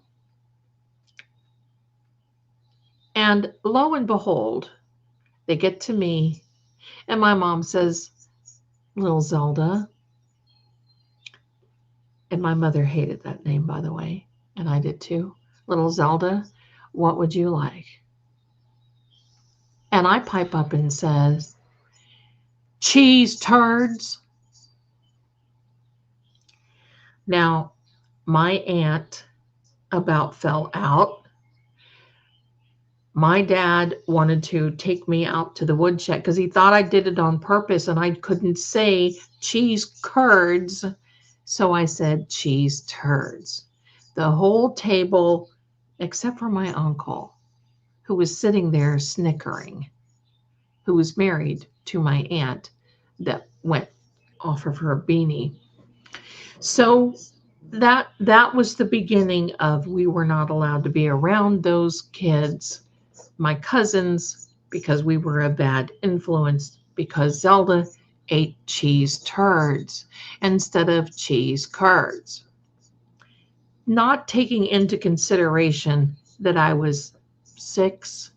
and lo and behold, they get to me, and my mom says, little Zelda. And my mother hated that name, by the way, and I did too. Little Zelda, what would you like? And I pipe up and says, cheese turds. Now, my aunt about fell out. My dad wanted to take me out to the woodshed because he thought I did it on purpose and I couldn't say cheese curds. So I said cheese turds. The whole table, except for my uncle, who was sitting there snickering, who was married to my aunt that went off of her beanie. So that was the beginning of, we were not allowed to be around those kids, my cousins, because we were a bad influence, because Zelda ate cheese turds instead of cheese curds, not taking into consideration that I was 6,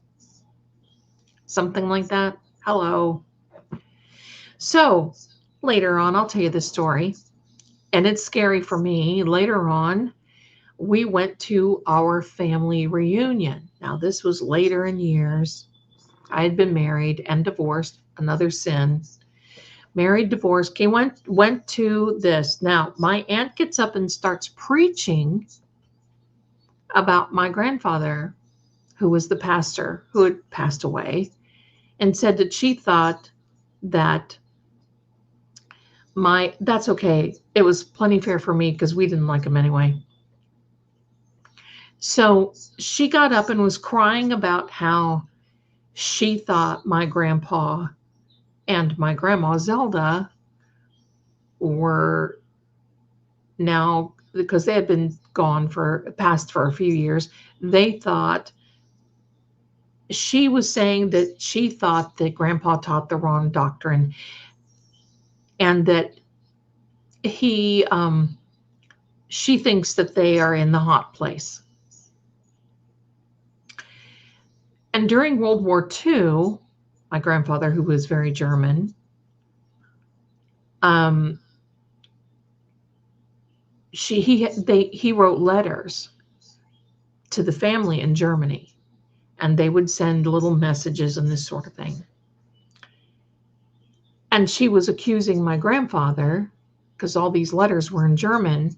something like that. Hello. So later on, I'll tell you the story, and it's scary for me. Later on, we went to our family reunion. Now, this was later in years. I had been married and divorced, another sin. Married, divorced, went to this. Now, my aunt gets up and starts preaching about my grandfather, who was the pastor, who had passed away, and said that she thought that that's okay. It was plenty fair for me because we didn't like him anyway. So she got up and was crying about how she thought my grandpa and my grandma Zelda were now, because they had been gone past for a few years, they thought she was saying that she thought that Grandpa taught the wrong doctrine, and that he she thinks that they are in the hot place. And during World War II, my grandfather, who was very German, he wrote letters to the family in Germany, and they would send little messages and this sort of thing. And she was accusing my grandfather, because all these letters were in German,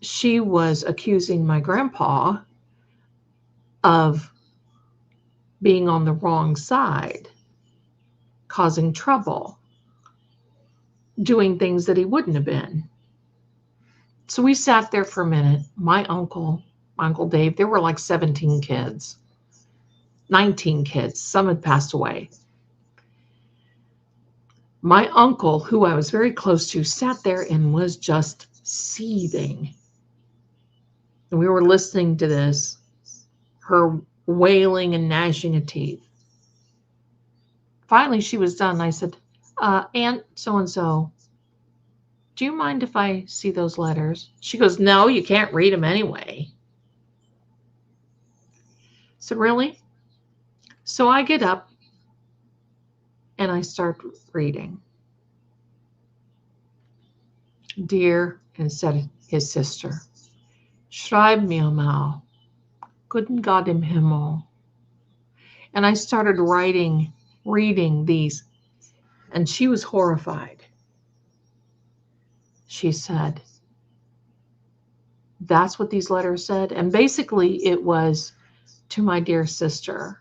she was accusing my grandpa of being on the wrong side, causing trouble, doing things that he wouldn't have been. So we sat there for a minute. My Uncle Dave, there were like 17 kids, 19 kids. Some had passed away. My uncle, who I was very close to, sat there and was just seething. And we were listening to this, her wailing and gnashing of teeth. Finally, she was done. I said, Aunt so-and-so, do you mind if I see those letters? She goes, no, you can't read them anyway. I said, really? So I get up and I start reading. Dear, and said his sister, schreib mir mal, guten Gott im Himmel. And I started reading these, and she was horrified. She said, that's what these letters said. And basically it was, to my dear sister,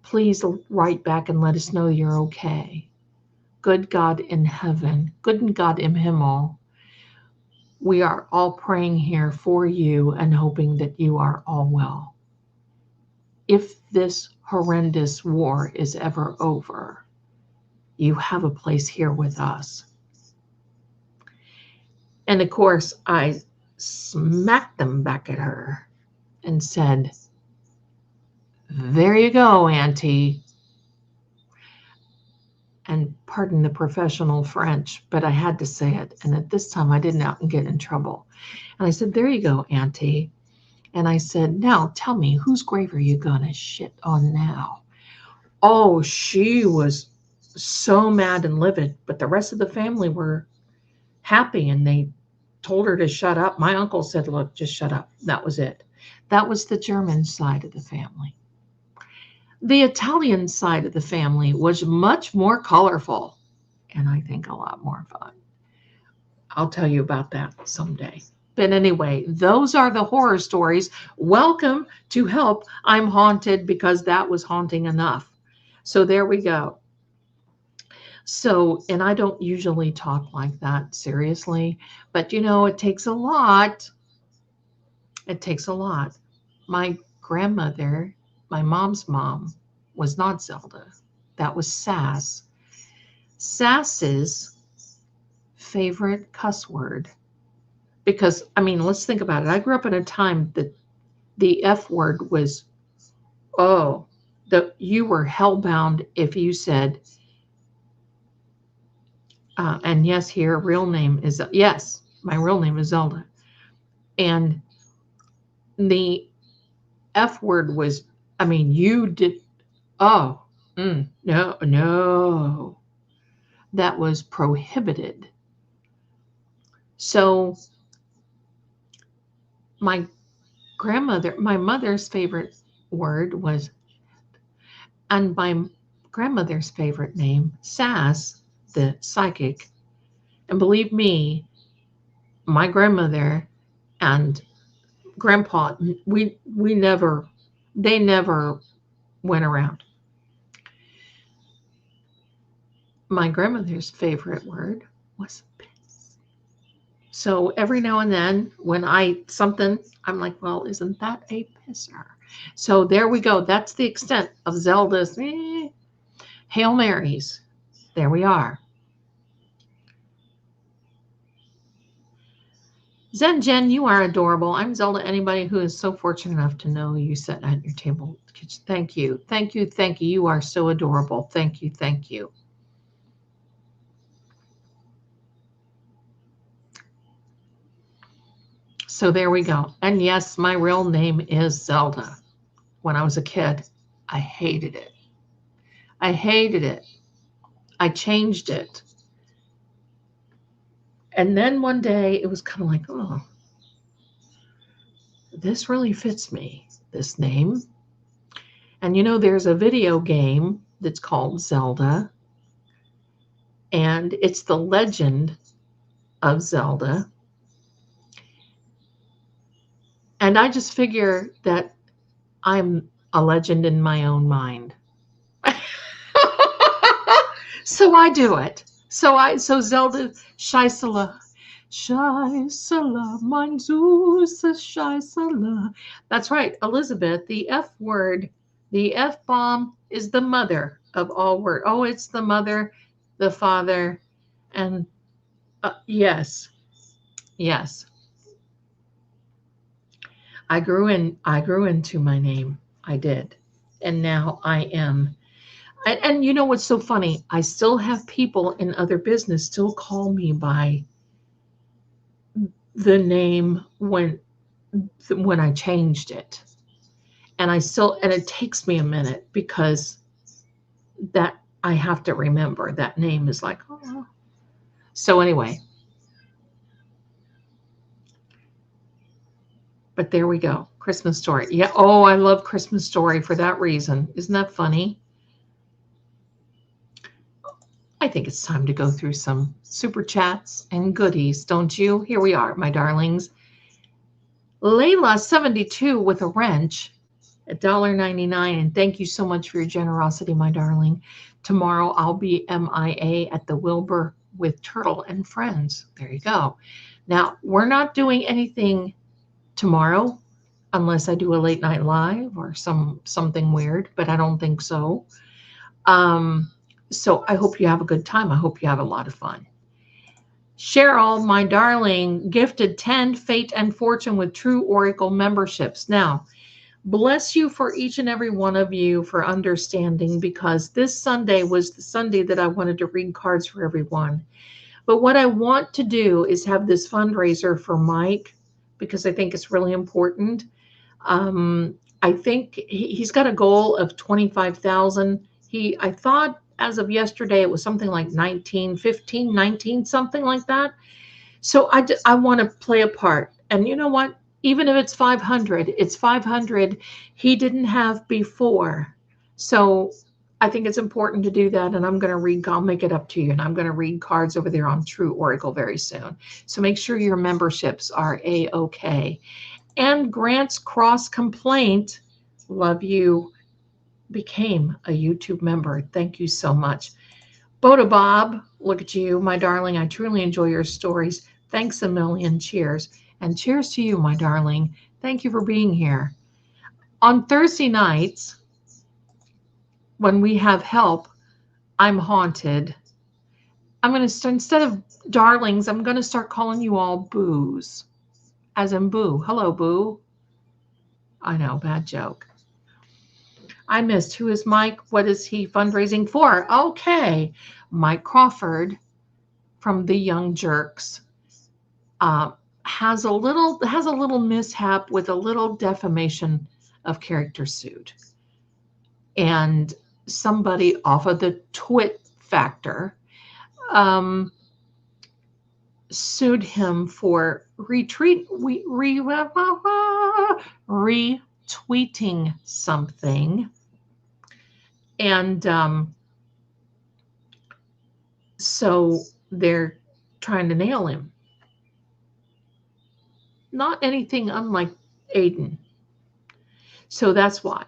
please write back and let us know you're okay. Good God in heaven, guten Gott im Himmel, we are all praying here for you and hoping that you are all well. If this horrendous war is ever over, you have a place here with us. And of course, I smacked them back at her and said, there you go, Auntie. And pardon the professional French, but I had to say it. And at this time, I didn't get in trouble. And I said, there you go, Auntie. And I said, now tell me, whose grave are you going to shit on now? Oh, she was so mad and livid, but the rest of the family were happy, and they told her to shut up. My uncle said, look, just shut up. That was it. That was the German side of the family. The Italian side of the family was much more colorful, and I think a lot more fun. I'll tell you about that someday. But anyway, those are the horror stories. Welcome to Help, I'm Haunted, because that was haunting enough. So there we go. So, and I don't usually talk like that seriously, but you know, it takes a lot. It takes a lot. My grandmother, my mom's mom, was not Zelda. That was Sass. Sass's favorite cuss word, because, I mean, let's think about it. I grew up in a time that the F word was, you were hellbound if you said, and yes, here, real name is, yes, my real name is Zelda. And the F word was, I mean, you did, no, that was prohibited. So my mother's favorite word was, and my grandmother's favorite name, Sass, the psychic. And believe me, my grandmother and grandpa, they never went around. My grandmother's favorite word was piss. So every now and then when I'm like, well, isn't that a pisser? So there we go. That's the extent of Zelda's Hail Marys. There we are. Zen Jen, you are adorable. I'm Zelda. Anybody who is so fortunate enough to know you sit at your table. Thank you. Thank you. Thank you. You are so adorable. Thank you. Thank you. So there we go. And yes, my real name is Zelda. When I was a kid, I hated it. I hated it. I changed it. And then one day it was kind of like, oh, this really fits me, this name. And you know, there's a video game that's called Zelda, and it's the legend of Zelda. And I just figure that I'm a legend in my own mind. So I do it. So Zelda Shaisala. Shaisala, mein Süße Shaisala. That's right, Elizabeth, the F word, the F bomb is the mother of all word. Oh, it's the mother, the father, and yes, yes. I grew into my name. I did. And now I am. And you know what's so funny? I still have people in other business still call me by the name when I changed it. And it takes me a minute because that I have to remember that name is like, oh. So anyway. But there we go. Christmas Story. Yeah. Oh, I love Christmas Story for that reason. Isn't that funny? I think it's time to go through some super chats and goodies, don't you? Here we are, my darlings. Layla 72 with a wrench at $1.99. And thank you so much for your generosity, my darling. Tomorrow I'll be MIA at the Wilbur with Turtle and Friends. There you go. Now, we're not doing anything tomorrow unless I do a late night live or something weird, but I don't think so. So I hope you have a good time. I hope you have a lot of fun. Cheryl, my darling, gifted 10 Fate and Fortune with True Oracle memberships. Now, bless you for each and every one of you for understanding, because this Sunday was the Sunday that I wanted to read cards for everyone. But what I want to do is have this fundraiser for Mike, because I think it's really important. I think he's got a goal of 25,000. I thought as of yesterday, it was something like 19, 15, 19, something like that. So I want to play a part. And you know what? Even if it's 500, it's 500 he didn't have before. So I think it's important to do that. And I'm going to read, I'll make it up to you. And I'm going to read cards over there on True Oracle very soon. So make sure your memberships are A-OK. And Grant's Cross Complaint, love you, became a YouTube member. Thank you so much. Boda Bob, look at you, my darling. I truly enjoy your stories. Thanks a million. Cheers. And cheers to you, my darling. Thank you for being here. On Thursday nights, when we have help, I'm haunted. I'm going to start, instead of darlings, I'm going to start calling you all boos. As in boo. Hello, boo. I know, bad joke. I missed. Who is Mike? What is he fundraising for? Okay. Mike Crawford from the Young Jerks has a little mishap with a little defamation of character suit. And somebody off of the Twit Factor sued him for retweeting something. And so they're trying to nail him. Not anything unlike Aiden. So that's why.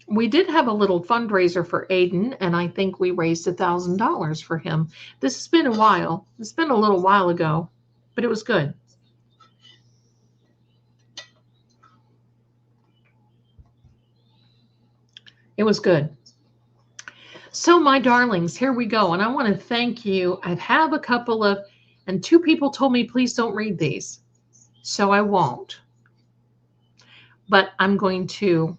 We did have a little fundraiser for Aiden, and I think we raised $1,000 for him. This has been a while. It's been a little while ago, but it was good. It was good. So my darlings, here we go. And I want to thank you. I have a couple of, and two people told me, please don't read these. so I won't. But I'm going to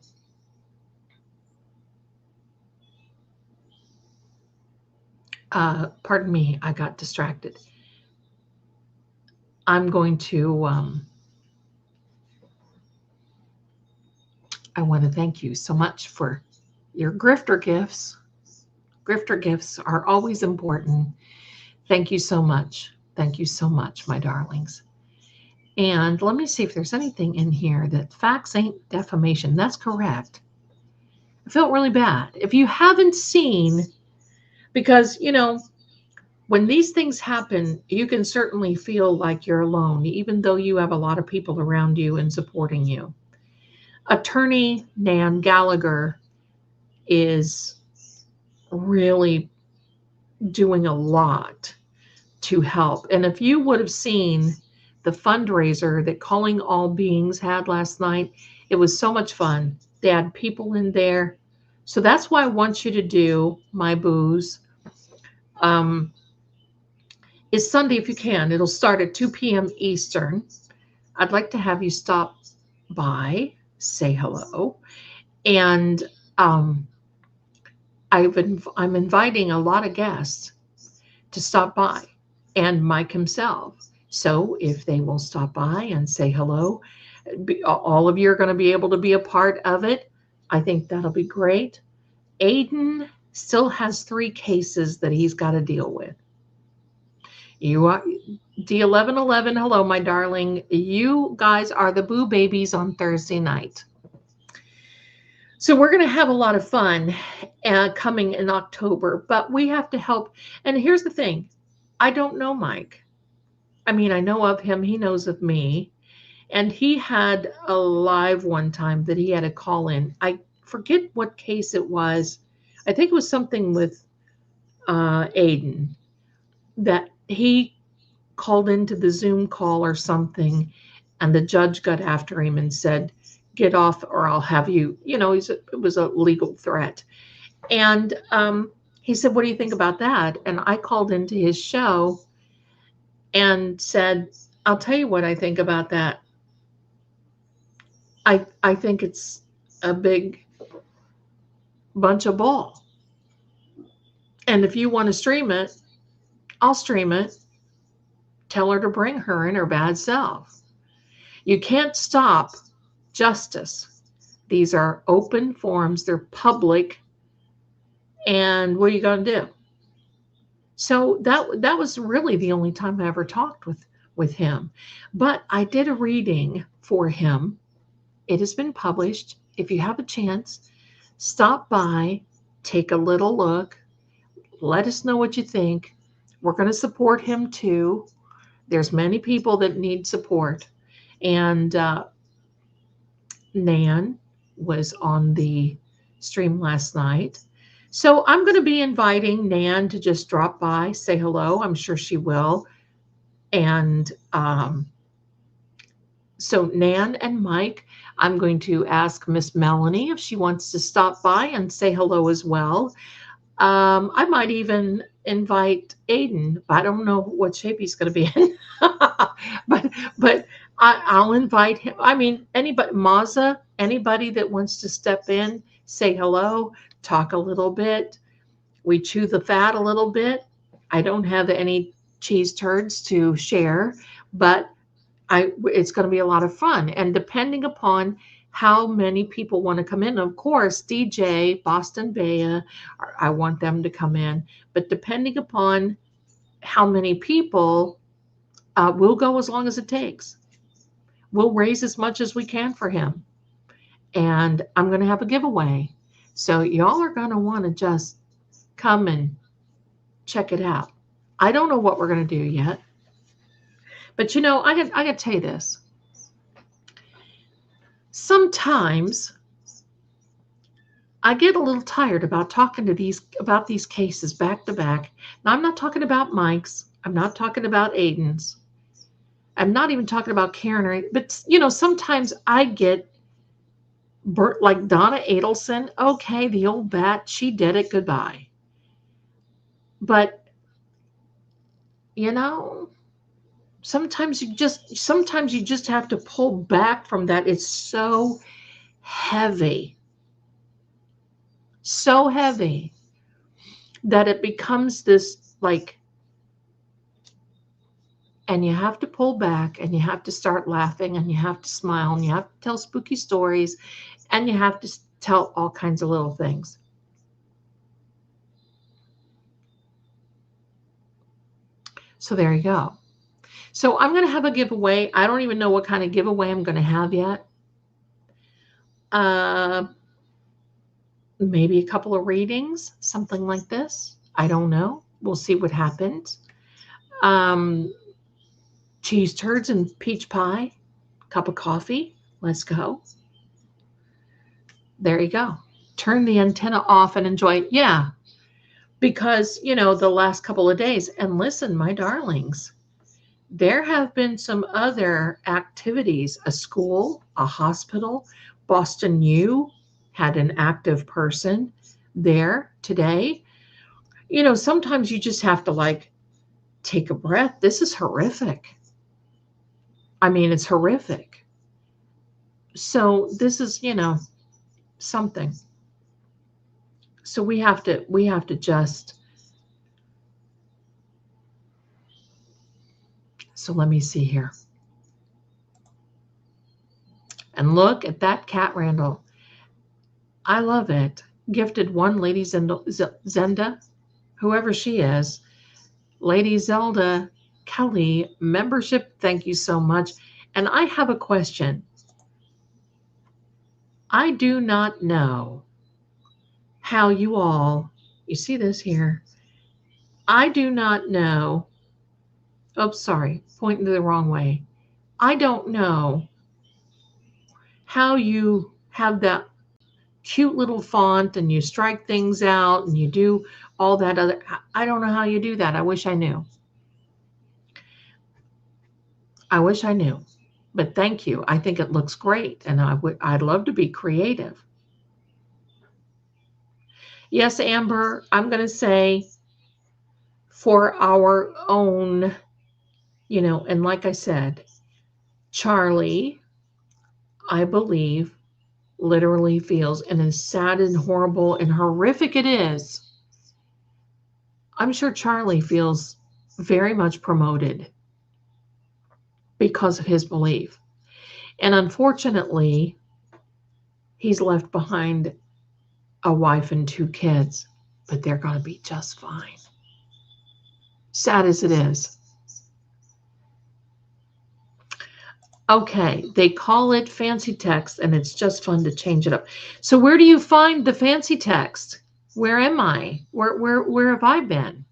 pardon me, I got distracted. I'm going to I want to thank you so much for your grifter gifts. Grifter gifts are always important. Thank you so much. Thank you so much, my darlings. And let me see if there's anything in here that facts ain't defamation. That's correct. I felt really bad. If you haven't seen, because, when these things happen, you can certainly feel like you're alone, even though you have a lot of people around you and supporting you. Attorney Nan Gallagher is really doing a lot to help. And if you would have seen the fundraiser that Calling All Beings had last night, it was so much fun. They had people in there. So that's why I want you to do, my booze, is Sunday if you can. It'll start at 2 p.m. Eastern. I'd like to have you stop by, say hello. And I'm inviting a lot of guests to stop by, and Mike himself. So if they will stop by and say hello, all of you are going to be able to be a part of it. I think that'll be great. Aiden still has 3 cases that he's got to deal with. You are D1111. Hello, my darling. You guys are the boo babies on Thursday night. So we're going to have a lot of fun coming in October, but we have to help. And here's the thing. I don't know Mike. I mean, I know of him. He knows of me. And he had a live one time that he had to call in. I forget what case it was. I think it was something with Aiden, that he called into the Zoom call or something, and the judge got after him and said, get off or I'll have you, it was a legal threat. And he said, what do you think about that? And I called into his show and said, I'll tell you what I think about that. I think it's a big bunch of bull. And if you want to stream it, I'll stream it. Tell her to bring her in her bad self. You can't stop justice. These are open forums. They're public. And what are you going to do? So that was really the only time I ever talked with him. But I did a reading for him. It has been published. If you have a chance, stop by, take a little look, let us know what you think. We're going to support him too. There's many people that need support. And Nan was on the stream last night. So I'm going to be inviting Nan to just drop by, say hello. I'm sure she will. And so Nan and Mike, I'm going to ask Miss Melanie if she wants to stop by and say hello as well. I might even invite Aiden. I don't know what shape he's going to be in, but I'll invite him. I mean, anybody, Maza, anybody that wants to step in, say hello, talk a little bit. We chew the fat a little bit. I don't have any cheese turds to share, but it's going to be a lot of fun. And depending upon how many people want to come in, of course, DJ, Boston Bea, I want them to come in. But depending upon how many people, we'll go as long as it takes. We'll raise as much as we can for him. And I'm going to have a giveaway. So y'all are going to want to just come and check it out. I don't know what we're going to do yet. But, I got to tell you this. Sometimes I get a little tired about talking to about these cases back to back. Now, I'm not talking about Mike's. I'm not talking about Aiden's. I'm not even talking about Karen. But, sometimes I get burnt, like Donna Adelson. Okay, the old bat, she did it. Goodbye. But, Sometimes you just have to pull back from that. It's so heavy, so heavy that it becomes this like, and you have to pull back and you have to start laughing and you have to smile and you have to tell spooky stories and you have to tell all kinds of little things. So there you go. So I'm going to have a giveaway. I don't even know what kind of giveaway I'm going to have yet. Maybe a couple of readings, something like this. I don't know. We'll see what happens. Cheese turds and peach pie, cup of coffee. Let's go. There you go. Turn the antenna off and enjoy it. Yeah, because, the last couple of days, and listen, my darlings, there have been some other activities, a school, a hospital. Boston U had an active person there today. Sometimes you just have to like take a breath. This is horrific. I mean, it's horrific. So this is, something. So we have to just, so let me see here. And look at that cat, Randall. I love it. Gifted one, Lady Zenda, whoever she is. Lady Zelda Kelly, membership. Thank you so much. And I have a question. I do not know how you all, you see this here? I do not know. Oh, sorry, pointing the wrong way. I don't know how you have that cute little font and you strike things out and you do all that other. I don't know how you do that. I wish I knew. I wish I knew. But thank you. I think it looks great, and I'd love to be creative. Yes, Amber, I'm going to say for our own, and like I said, Charlie, I believe, literally feels, and as sad and horrible and horrific it is, I'm sure Charlie feels very much promoted because of his belief. And unfortunately, he's left behind a wife and 2 kids, but they're going to be just fine. Sad as it is. Okay, they call it fancy text, and it's just fun to change it up. So where do you find the fancy text? Where am I? Where have I been?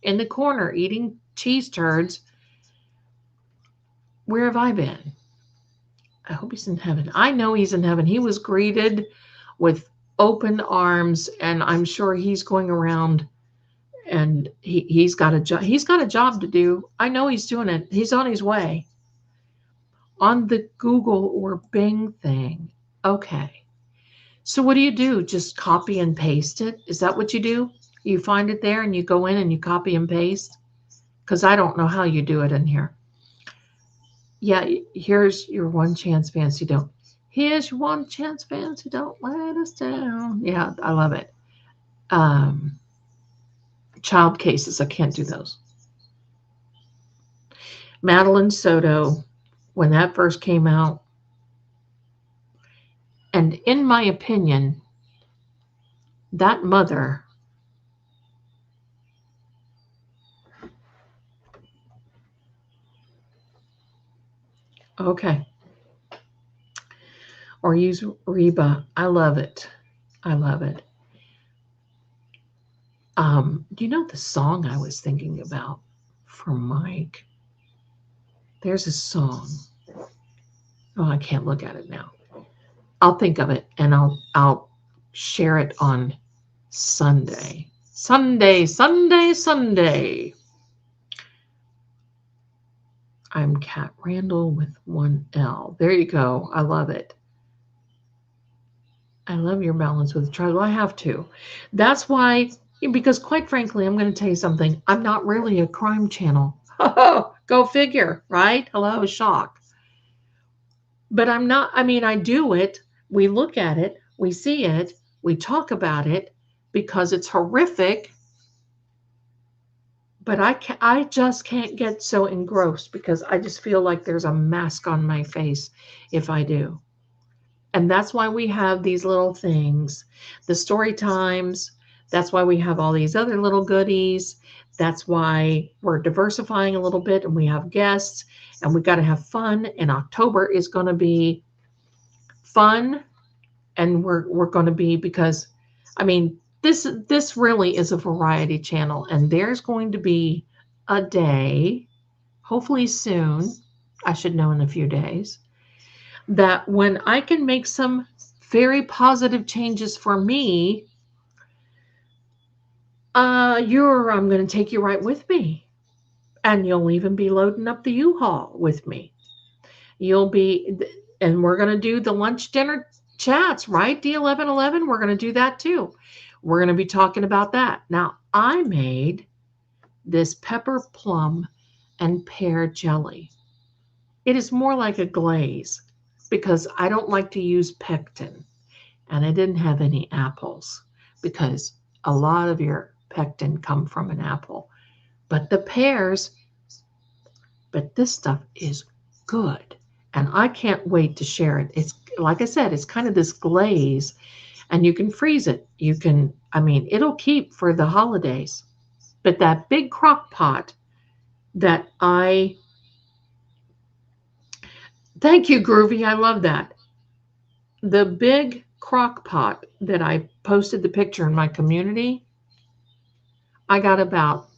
In the corner eating cheese turds. Where have I been? I hope he's in heaven. I know he's in heaven. He was greeted with open arms, and I'm sure he's going around and he's got a job. He's got a job to do. I know he's doing it. He's on his way. On the Google or Bing thing. Okay. So what do? Just copy and paste it? Is that what you do? You find it there and you go in and you copy and paste? Because I don't know how you do it in here. Yeah, here's your one chance, fancy don't. Here's your one chance, fancy don't let us down. Yeah, I love it. Child cases, I can't do those. Madeline Soto, when that first came out, and in my opinion, that mother, okay, or use Reba. I love it. I love it. Do you know the song I was thinking about for Mike? There's a song. Oh, I can't look at it now. I'll think of it and I'll share it on Sunday. Sunday. I'm Cat Randall with 1 L. There you go. I love it. I love your balance with Charlie. Well, I have to. That's why, because quite frankly, I'm going to tell you something. I'm not really a crime channel. Go figure, right? Hello, shock. But I'm not, I mean, I do it. We look at it, we see it, we talk about it because it's horrific. But I just can't get so engrossed because I just feel like there's a mask on my face if I do. And that's why we have these little things, the story times. That's why we have all these other little goodies. That's why we're diversifying a little bit and we have guests and we got to have fun. And October is going to be fun. And we're going to be, because I mean, this really is a variety channel, and there's going to be a day, hopefully soon, I should know in a few days, that when I can make some very positive changes for me, I'm going to take you right with me. And you'll even be loading up the U-Haul with me. You'll be, and we're going to do the lunch dinner chats, right? D1111, we're going to do that too. We're going to be talking about that. Now, I made this pepper, plum, and pear jelly. It is more like a glaze because I don't like to use pectin, and I didn't have any apples because a lot of your pectin come from an apple. But the pears, but this stuff is good. And I can't wait to share it. It's like I said, it's kind of this glaze, and you can freeze it. You can, I mean, it'll keep for the holidays. But that big crock pot that thank you, Groovy, I love that. The big crock pot that I posted the picture in my community, I got about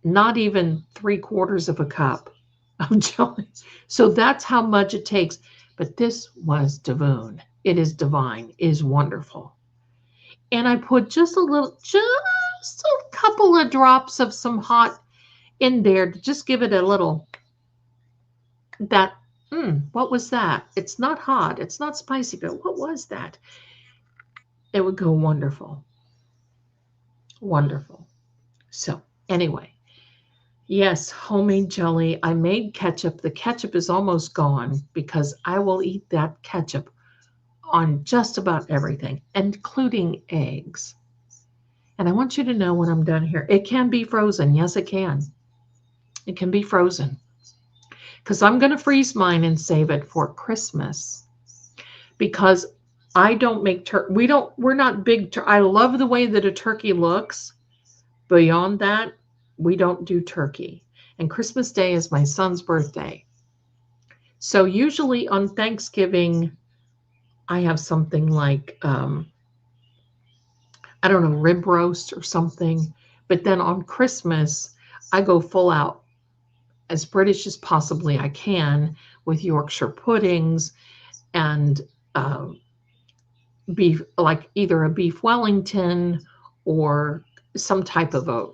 not even 3/4 of a cup of jelly. So that's how much it takes. But this was divine. It is divine. It is wonderful. And I put just a couple of drops of some hot in there to just give it a little, that, what was that? It's not hot. It's not spicy, but what was that? It would go wonderful. Wonderful. So anyway, yes, homemade jelly. I made ketchup. The ketchup is almost gone because I will eat that ketchup on just about everything, including eggs. And I want you to know when I'm done here, it can be frozen. Yes, it can. It can be frozen. Because I'm going to freeze mine and save it for Christmas. Because I don't make turkey. We're not big. I love the way that a turkey looks. Beyond that, we don't do turkey. And Christmas Day is my son's birthday. So usually on Thanksgiving, I have something like, I don't know, rib roast or something. But then on Christmas, I go full out, as British as possibly I can, with Yorkshire puddings and beef, like either a beef Wellington or some type of a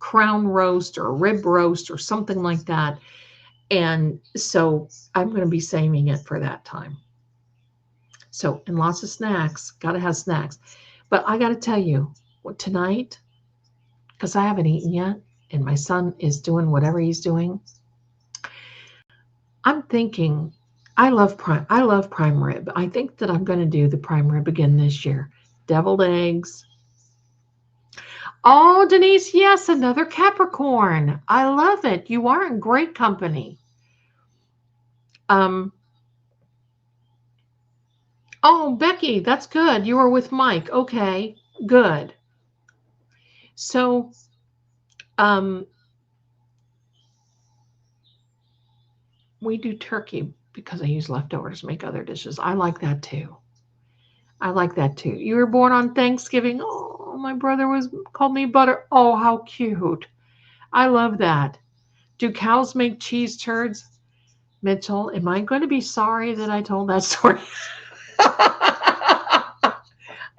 crown roast or a rib roast or something like that. And so I'm going to be saving it for that time. So, and lots of snacks, got to have snacks. But I got to tell you, tonight, because I haven't eaten yet, and my son is doing whatever he's doing, I'm thinking, I love prime rib. I think that I'm going to do the prime rib again this year. Deviled eggs. Oh, Denise, yes, another Capricorn. I love it. You are in great company. Oh, Becky, that's good. You were with Mike. Okay, good. So, we do turkey because I use leftovers to make other dishes. I like that too. I like that too. You were born on Thanksgiving. Oh, my brother called me Butter. Oh, how cute. I love that. Do cows make cheese turds? Mitchell, am I going to be sorry that I told that story?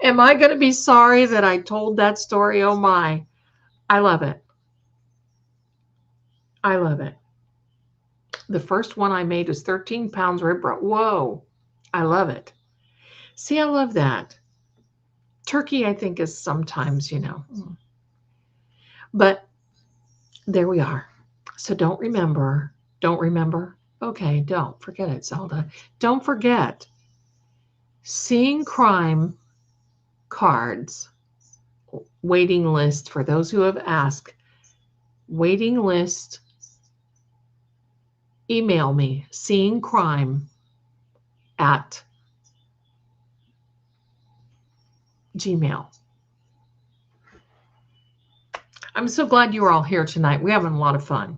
Am I going to be sorry that I told that story? Oh my. I love it. I love it. The first one I made was 13 pounds rib roast. Whoa. I love it. See, I love that. Turkey, I think, is sometimes, But there we are. So don't remember. Don't remember? Okay, don't forget it, Zelda. Don't forget seeing crime cards, waiting list for those who have asked, waiting list, email me, seeing crime at Gmail. I'm so glad you're all here tonight. We're having a lot of fun.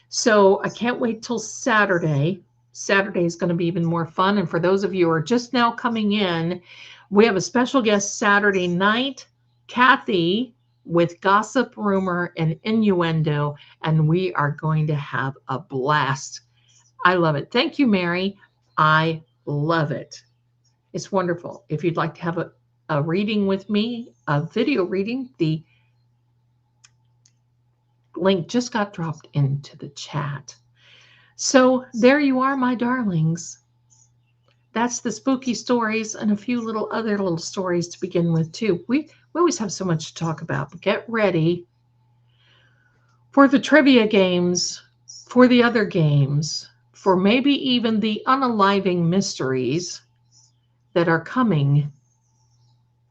So I can't wait till Saturday. Saturday is going to be even more fun. And for those of you who are just now coming in, we have a special guest Saturday night, Kathy, with gossip, rumor, and innuendo. And we are going to have a blast. I love it. Thank you, Mary. I love it. It's wonderful. If you'd like to have a reading with me, a video reading, the link just got dropped into the chat. So there you are, my darlings. That's the spooky stories and a few other little stories to begin with too. We always have so much to talk about. Get ready for the trivia games, for the other games, for maybe even the unaliving mysteries that are coming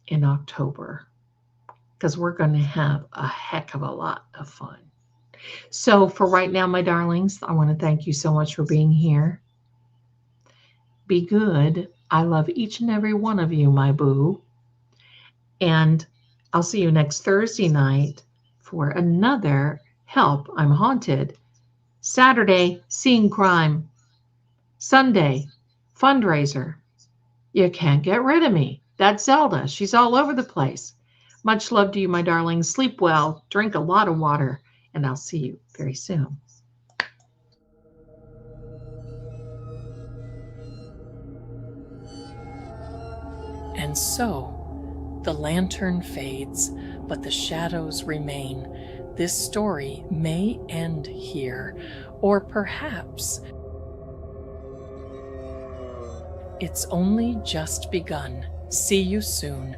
in October, because we're going to have a heck of a lot of fun. So for right now, my darlings, I want to thank you so much for being here. Be good. I love each and every one of you, my boo. And I'll see you next Thursday night for another Help, I'm Haunted. Saturday, Seeing Crime. Sunday, fundraiser. You can't get rid of me. That's Zelda. She's all over the place. Much love to you, my darlings. Sleep well. Drink a lot of water. And I'll see you very soon. And so, the lantern fades, but the shadows remain. This story may end here, or perhaps it's only just begun. See you soon.